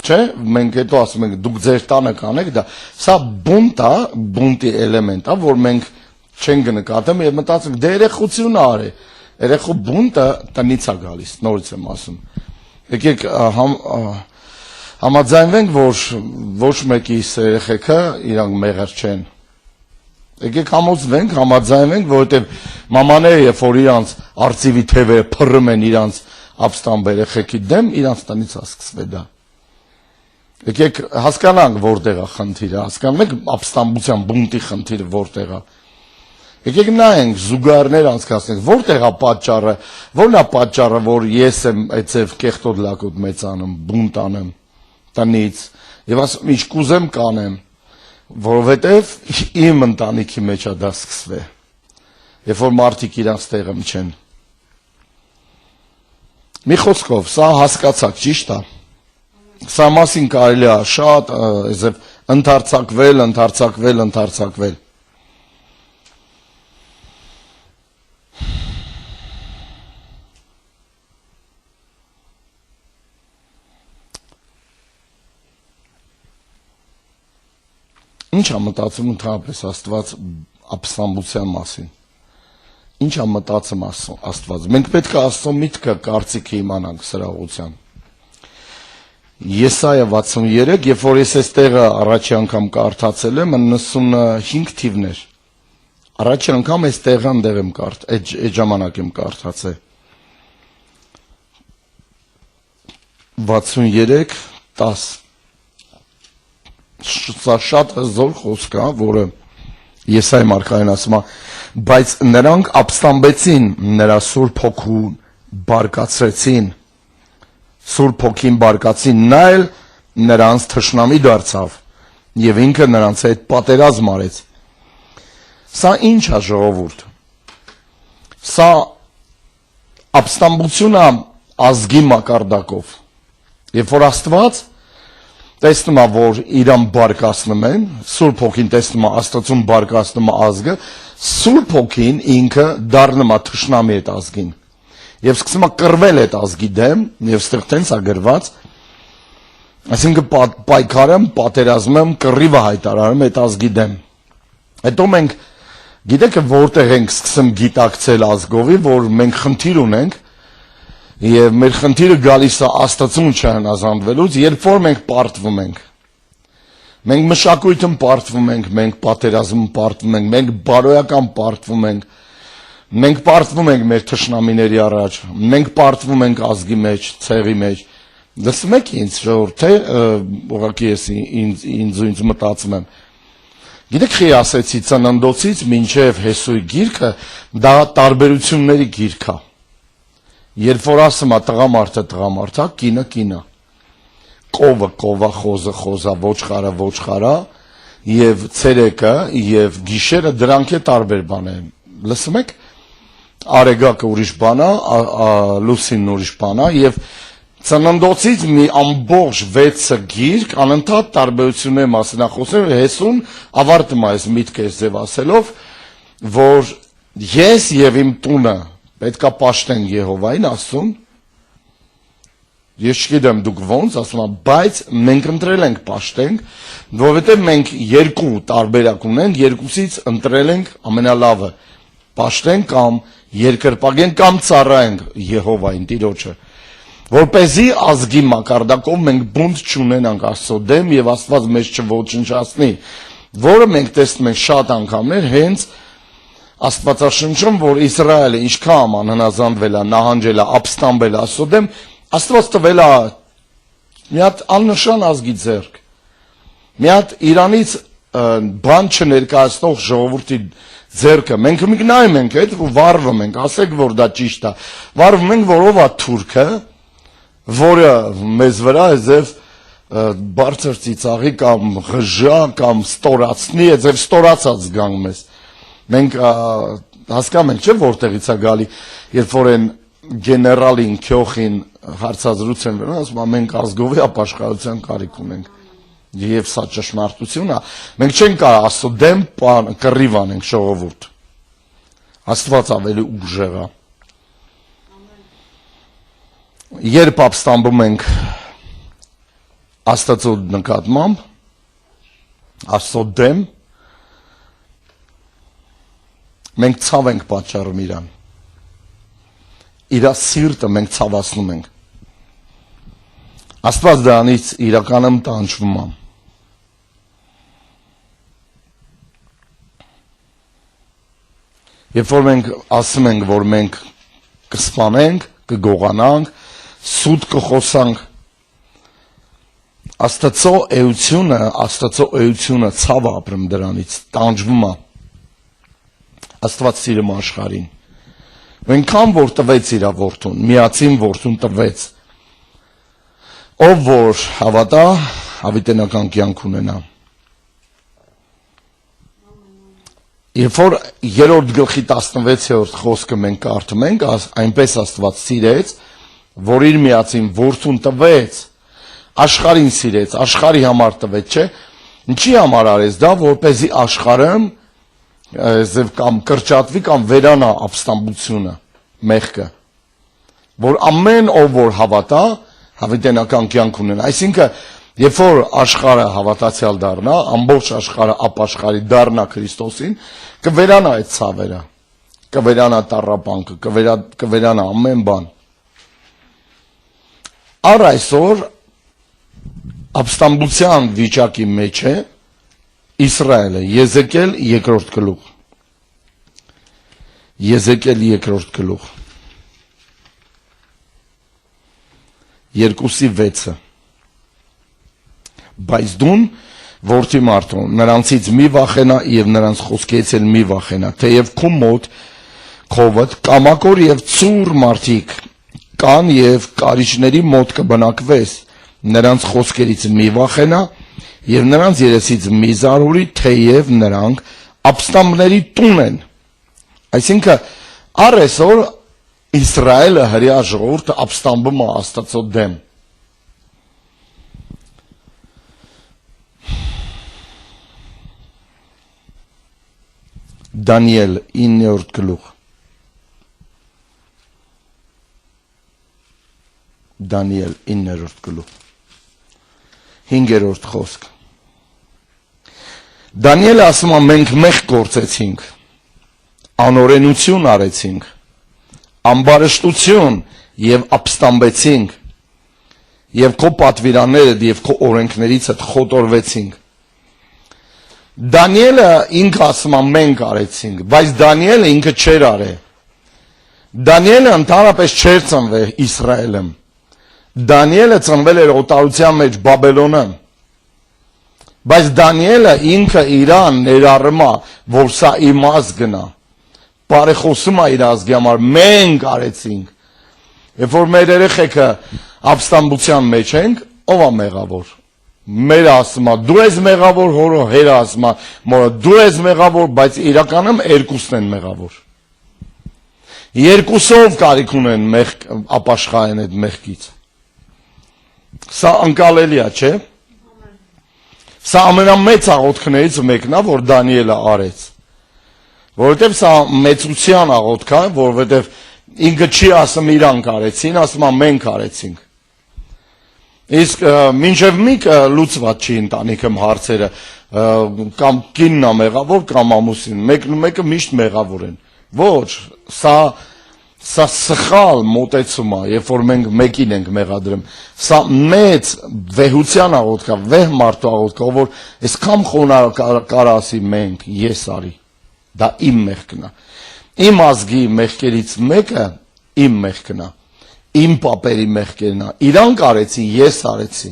չէ մենք հետո ասում ենք դուք ձեր տանը կանեք դա սա բունտ է բունտի էլեմենտ է որ մենք չենք նկատում եւ մտածում դե երեխություն արե երեխու բունտը տնից է գալիս նորից եմ ասում եկեք համաձայնվենք որ ոչ մեկի երեխեքը իրանք մեղր չեն եկեք համաձայնվենք որովհետեւ մամաները երբ որ իրանց արծիվի թևերը փռում են իրանց ապստամբ երեխեքի դեմ իրանց տնից է սկսվել դա եկեք հասկանանք որտեղ է խնդիրը հասկանում եք ապստամբության բունտի խնդիրը որտեղ է եկեք նայենք զուգահեռներ անցկացնենք որտեղ է պատճառը որն է պատճառը որ ես եմ այդպես կեղտոտ լակոտ մեծանում բունտ անեմ տնից եւ ասում ինչ կուզեմ կանեմ որովհետեւ իմ ընտանիքի մեջ է դա սկսվել երբ որ մարդիկ իրանց տեղը չեն մի խոսքով սա հասկացաք ճիշտ է սա մասին կարելի է շատ այսպես ընդարձակվել Ինչ է մտածում ընդհանրապես Աստված ապստամբության մասին։ Ինչ է մտածում Աստված։ Մենք պետք է Աստծո միտքը կարծիքը իմանանք սրա ուղղությամբ։ Եսայա 63, երբ որ ես այս տեղը առաջի անգամ կարդացել եմ, 95 թիվն էր։ Առաջի անգամ այս տեղը այնտեղ եմ այդ ժամանակ եմ կարդացել։ 63:10 Սա շատ հզոր խոսք է, որը Եսայի մարգարեն ասում է, բայց նրանք ապստամբեցին նրա Սուրբ Հոգուն, բարկացրեցին, Սուրբ Հոգին բարկացին, նա էլ նրանց թշնամի դարձավ, եւ ինքը նրանց հետ պատերազմ արեց։ Սա ինչ է ժողովուրդ։ Սա ապստամբությունը ազգի մակարդակով։ Երբ որ Աստված տեսնում է, որ իրան բարկացնում են, Սուրբ Հոգին տեսնում է Աստծուն բարկացնում է ազգը, Սուրբ Հոգին ինքը դառնում է թշնամի այդ ազգին։ Եվ սկսում է կռվել այդ ազգի դեմ, եւ ստեղ տենց է գրված, այսինքն պայքարում, պատերազմում կռիվը հայտարարում այդ ազգի դեմ։ Հետո մենք գիտեք որտեղ ենք սկսում գիտակցել ազգովի, որ մենք խնդիր ունենք Եվ մեր խնդիրը գալիս է Աստծուն չհնազանդվելուց, երբ որ մենք պարտվում ենք։ Մենք մշակույթում պարտվում ենք, մենք պատերազմում պարտվում ենք, մենք բարոյական պարտվում ենք, մենք պարտվում ենք մեր թշնամիների առաջ, մենք պարտվում ենք ազգի մեջ, ցեղի մեջ, Լսում եք ինձ ժողովուրդ, թե ուղղակի ես ինձ մտածում եմ։ Գիտեք խի ասեցի ծննդոցից մինչև Հեսուի գիրքը դա տարբերությունների գիրք է։ Երբ որ ասում է տղամարդը, կինը, կովը, խոզը, ոչխարը, եւ ցերեկը եւ գիշերը դրանք է տարբեր բան է։ Լսում եք։ Արեգակը ուրիշ բան է, լուսինն ուրիշ բան է եւ ծննդոցից մի ամբողջ 6 գիրք անընդհատ տարբերությունների մասին է խոսում, Հեսուն ավարտում է այս միտքը ձև ասելով, որ ես եւ իմ տունը պետքա պաշտենք Եհովային, ասում, ես չգիտեմ դուք ոնց, ասում եմ, բայց մենք ընտրել ենք պաշտենք, որովհետեւ մենք երկու տարբերակ ունենք, երկուսից ընտրել ենք ամենալավը, պաշտենք կամ երկրպագենք կամ ծառայենք Եհովային, Տիրոջը։ Որպեսզի ազգի մակարդակով մենք բունտ չունենանք Աստծո դեմ եւ Աստված մեզ չոչնչացնի, որը մենք տեսնում ենք շատ անգամներ հենց Աստվածաշնչում, որ Իսրայելը ինչքան անհնազանդվել է, նահանջել է, ապստամբել Աստծո դեմ, Աստված տվել է մի հատ աննշան ազգի ձեռք, մի հատ Իրանից բան չներկայացնող ժողովրդի ձեռքը, մենք նայում ենք այդ ու վառվում ենք, ասեք որ դա ճիշտ է, վառվում ենք, որ ով է թուրքը, որը մեզ վրա ձև բարձր ծիծաղի կամ ղժա կամ ստորացնի, ձև ստորացած զգանք մեզ։ Մենք հասկանում ենք, չէ՞ որտեղից է գալի, երբ որ են գեներալին քյոխին հարցազրույց են վերնում, ասում մենք ազգովի ապաշխարության կարիք ունենք։ Եվ սա ճշմարտություն է։ Մենք չենք կարող Աստծո դեմ կռիվ անենք ժողովուրդ։ Աստված ավելի ուժեղ է։ Երբ ապստամբում ենք Աստծո նկատմամբ, Աստծո դեմ, մենք ցավ ենք պատճառում իրան։ Իր սիրտը մենք ցավացնում ենք։ Աստված դրանից իրականում տանջվում է։ Երբ որ մենք ասում ենք, որ մենք կսպանենք, կգողանանք, սուտ կխոսանք, Աստծո էությունը ցավ ապրում դրանից, տանջվում է։ Աստված սիրում աշխարհին։ Այնքան որ տվեց իր որդուն, միածին որդուն տվեց, ով որ հավատա, հավիտենական կյանք ունենա։ Երբ որ 3-րդ գլխի 16-րդ խոսքը մենք կարդում ենք, այնպես Աստված սիրեց, որ իր միածին որդուն տվեց, աշխարհին սիրեց, աշխարհի համար տվեց, չէ՞։ Ինչի համար արեց դա, որպեսզի աշխարհը ձև կամ կրճատվի կամ վերանա ապստամբությունը, մեղքը, որ ամեն ով որ հավատա, հավիտենական կյանք ունենա։ Այսինքն, երբ որ աշխարհը հավատացյալ դառնա, ամբողջ աշխարհը ապաշխարի դառնա Քրիստոսին, կվերանա այդ ցավերը, կվերանա տառապանքը, կվերանա ամեն բան։ Առ այսօր ապստամբության վիճակի մեջ է Իսրայելը, Եզեկիել 2-րդ գլուխ։ Եզեկիել 2-րդ գլուխ 2:6 Բայց դուն որդի մարդու նրանցից մի վախենա եւ նրանց խոսքից էլ մի վախենա, թեև քո մոտ քովդ կամակոր եւ ծուր մարդիկ կան եւ կարիճների մոտ կբնակվես, նրանց խոսքերից մի վախենա եւ նրանց երեսից մի զարուրի, թեև նրանք ապստամբների տուն են։ Այսինքն առ այսօր Իսրայելը հրեա ժողովուրդը ապստամբում է Աստծո դեմ։ Դանիել 9-րդ գլուխ Դանիել 9-րդ գլուխ 5-րդ խոսք Դանիելը ասում է մենք մեղ գործեցինք, անօրենություն արեցինք, ամբարշտություն եւ ապստամբեցինք եւ քո պատվիրանները եւ քո օրենքներից հետ խոտորվեցինք։ Դանիելը ինքը ասում է մենք արեցինք, բայց Դանիելը ինքը չէր արել։ Դանիելը ընդհանրապես չէր ծնվել Իսրայելում։ Դանիելը ծնվել էր օտարության մեջ Բաբելոնը, բայց Դանիելը ինքը իրան ներառում է, որ սա իմ ազգն է, բարեխոսում է իր ազգի համար, մենք արեցինք, երբ որ մեր երեխեքը ապստամբության մեջ ենք, ով է մեղավոր, մեր ասում է, դու ես մեղավոր, հորը հերը ասում է, մորը դու ես մեղավոր, բայց իրականում երկուսն են մեղավոր, երկուսով կարիք ունեն ապաշխարեն այդ մեղքից, սա անկալելի է, չէ՞։ Սա ամենամեծ աղոթքներից մեկն է, որ Դանիելը արեց, որովհետև սա մեծության աղոթք է, որովհետև ինքը չի ասում իրանք արեցին, ասում է մենք արեցինք։ Իսկ մինչև միկը լուծված չի ընտանիքում հարցերը, կամ կինն է մեղավոր, կամ ամուսին, մեկն ու մեկը միշտ մեղավոր են։ Ոչ, սա սխալ մոտեցում է, երբ որ մենք մեկին ենք մեղադրում, սա մեծ վեհության աղոթք է, վեհ մարդու աղոթք է, որ այսքան խոնարհ ասի մենք, ես արի, դա իմ մեղքն է, իմ ազգի մեղքերից մեկը իմ մեղքն է, իմ պապերի մեղքերն է, իրանք արեցին, ես արեցի։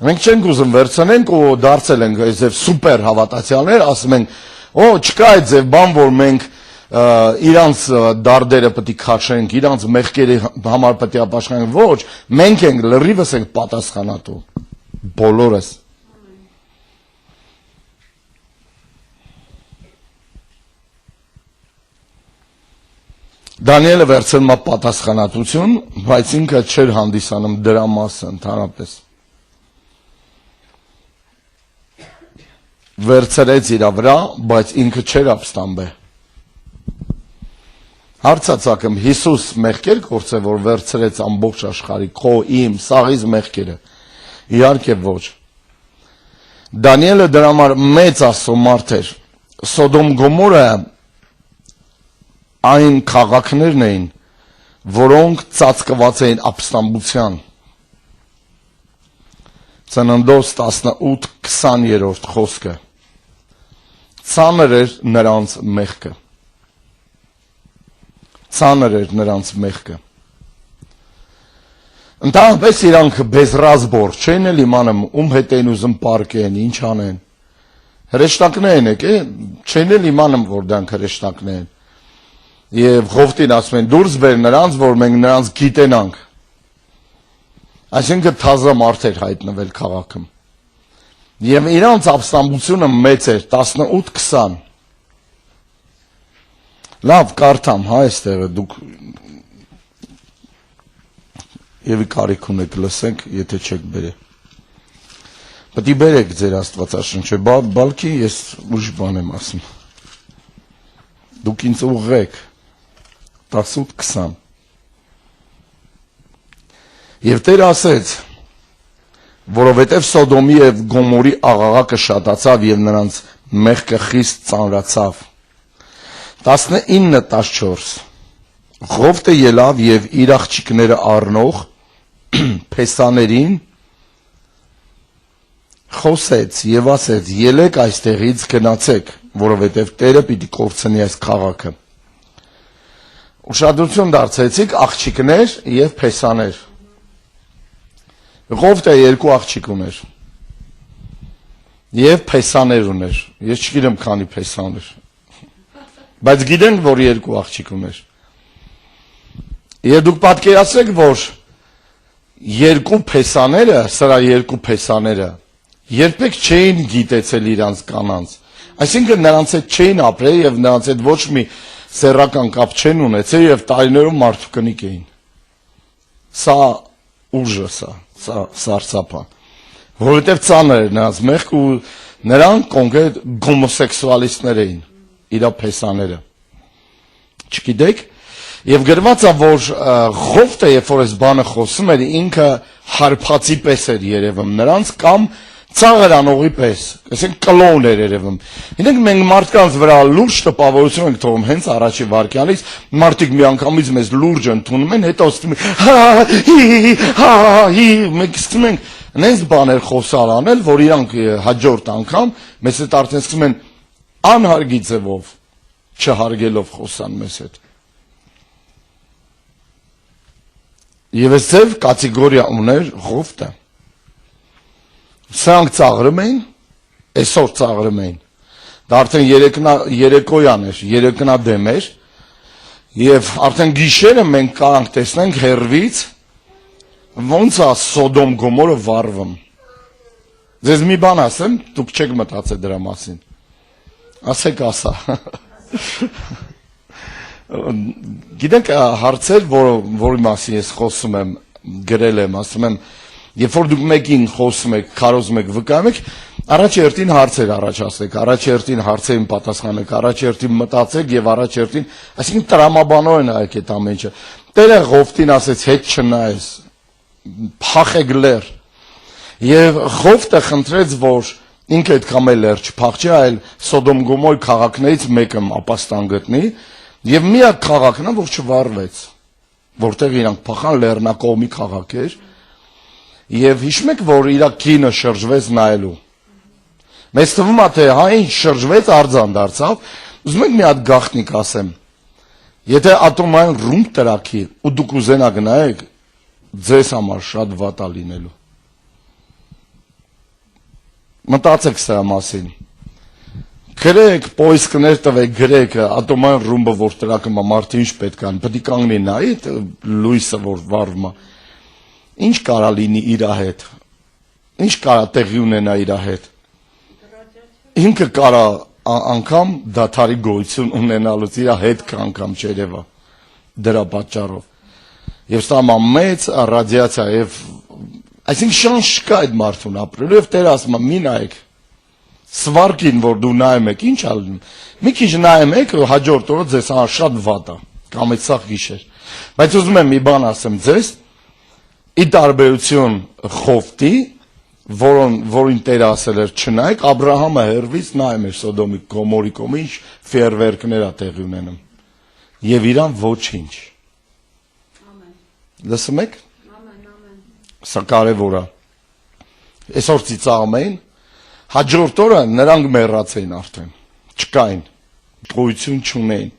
Մենք չենք ուզում վերցնենք ու դարձել ենք այսև սուպեր հավատացյալներ, ասում ենք, չկա այդ ձև բան, որ մենք իրանց դարդերը պետք է քաշենք, իրանց մեղքերի համար պետք է ապաշխարենք, ոչ, մենք ենք լրիվս ենք պատասխանատու, բոլորս։ Դանիելը վերցնում է պատասխանատվություն, բայց ինքը չէր հանդիսանում դրա մասը ընդհանրապես։ Վերցրեց իր վրա, բայց ինքը չէր ապստամբել։ Հարցացակում Հիսուս մեղքեր գործել, որ վերցրեց ամբողջ աշխարհի, քո, իմ, սաղից մեղքերը։ Իհարկե ոչ։ Դանիելը դրա համար մեծ Աստծո մարդ էր։ Սոդոմ Գոմորը այն քաղաքներն էին, որոնք ծածկված էին ապստամբության։ Ծննդոց 18-20 խոսքը։ Ծանր էր նրանց մեղքը։ Ծանր էր նրանց մեղքը։ Ընդհանրապես իրանք բեզրազբոր չեն էլ իմանում ում հետ են ուզում պարկեն, ինչ անեն։ Հրեշտակներ են եկե, չեն էլ իմանում, որ դրանք հրեշտակներ են։ Եվ Ղովտին ասում են դուրս բեր նրանց, որ մենք նրանց գիտենանք։ Այսինքն թազա մարդ էր հայտնվել քաղաքում։ Եվ իրանց ապստամբությունը մեծ էր, 18-20։ Լավ, կարդամ, հա, այստեղը դուք եւի կարիք ունեք լսենք, եթե չեք բերել։ Պետք է բերեք ձեր Աստվածաշնչը, բալքի ես ուրիշ բան եմ ասում։ Դուք ինձ ուղղեք 18-20։ Եվ Տեր ասեց, որովհետև Սոդոմի և Գոմորի աղաղակը շատացավ և նրանց մեղքը խիստ ծանրացավ։ 19-14 Ղովտը ելավ և իր աղջիկները առնող փեսաներին խոսեց և ասեց, ելեք այստեղից գնացեք, որովհետև Տերը պիտի կորցնի այս քաղաքը։ Ուշադրություն դարձրեցիք աղջիկներ և փեսաներ։ Ղովտը երկու աղջիկ ուներ և փեսաներ ուներ, ես չգիտեմ քանի փեսաներ, բայց գիտենք, որ երկու աղջիկ ուներ։ Եվ դուք պատկերացրեք, որ երկու փեսաները, սրա երկու փեսաները երբեք չէին գիտեցել իրանց կանանց, այսինքն նրանց հետ չէին ապրել և նրանց հետ ոչ մի սեռական կապ չեն ունեցել և տարիներով մարդուկնիկ էին։ Սա ուժը սա սարսափա, որովհետև ծանր էր նրանց մեղք ու նրանք կոնկրետ գոմոսեքսուալիստներ էին, իրա փեսաները։ Չգիտեք, և գրված է, որ Ղովտը, երբ որ այս բանը խոսում էր, ինքը հարբածի պես էր երևում նրանց կամ ծաղր անողի պես, այսինքն կլոուն էր երևում։ Ինենք մենք մարդկանց վրա լուրջ տպավորություն ենք թողում հենց առաջի վարքյանից, մարդիկ միանգամից մեզ լուրջ ընդունում են, հետո ասում են, մենք սկսում ենք նենց բաներ խոսալ անել, որ իրանք հաջորդ անգամ մեզ հետ արդեն սկսում են անհարգի ձևով, չհարգելով խոսան մեզ հետ։ Եվ այս ձև կատեգորիա ուներ Ղովտը։ Սրանք ծաղրում էին, այսօր ծաղրում էին։ Դա արդեն երեկոյան էր, երեկնադեմ էր, եւ արդեն գիշերը մենք կարանք տեսնենք հեռվից ոնց է Սոդոմ Գոմորը վառվում։ Ձեզ մի բան ասեմ, դուք չեք մտածել դրա մասին։ Ասեք ասա։ Գիտեք հարցեր, որի մասին ես խոսում եմ, գրել եմ, ասում եմ, երբ որ դուք մեկին խոսում եք, քարոզում եք, վկայում եք, առաջերտին հարցեր առաջացնեք, առաջերտին հարցերին պատասխանեք, առաջերտին մտածեք եւ առաջերտին, այսինքն տրամաբանորեն այեք այդ ամեն ինչը։ Տերը Ղովտին ասեց, հետ չնայես, փախեք լեր։ Եվ Ղովտը խնդրեց, որ ինքը այդքան էլ լեր չփախչի, այլ Սոդոմ Գոմոր քաղաքներից մեկը ապաստան գտնի, եւ միակ քաղաքն է, որ չվառվեց, որտեղ իրանք փախան լեռնակողմի քաղաք էր, եւ հիշում եք, որ իր կինը շրջվեց նայելու։ Մեզ թվում է, թե հա ինչ շրջվեց, արձան դարձավ, ուզում եք մի հատ գաղտնիք ասեմ, եթե ատոմային ռումբ տրակի, ու դուք ուզենաք նայեք, ձեզ համար շատ վատ է լինելու։ Մտածեք սրա մասին։ Գրեք, պոյսկներ տվեք, գրեք, ատոմային ռումբը, որ տրակում է, մարդը ինչ պետք է, պետք է կանգնի նայի, լույսը, որ վառվում է, ինչ կարա լինի իր հետ, ինչ կարա տեղի ունենա իր հետ, ինքը կարա անգամ դադարի գոյություն ունենալուց իր հետ անգամ չերևա, դրա պատճառով, եւ սա մեծ ռադիացիա, եւ այսինքն շանս չկա այդ մարդուն ապրելու, եւ Տերը ասում է, մի նայեք, Սվարկին, որ դու նայում եք, ինչ ա լինում, մի քիչ նայում եք, հաջորդ օրը ձեզ համար շատ վատ է, կամ այդ սաղ գիշեր, բայց ուզում եմ մի բան ասեմ ձեզ, ի տարբերություն Ղովտի, որին Տերը ասել էր չնայեք, Աբրահամը հեռվից նայում էր Սոդոմի Գոմորի կողմը, ինչ ֆեյերվերքներ ա տեղի ունենում, եւ իրան ոչինչ։ Լսում եք։ Սա կարևոր է։ Այսօր ծիծաղում էին, հաջորդ օրը նրանք մեռած էին արդեն, չկային, գոյություն չունեին։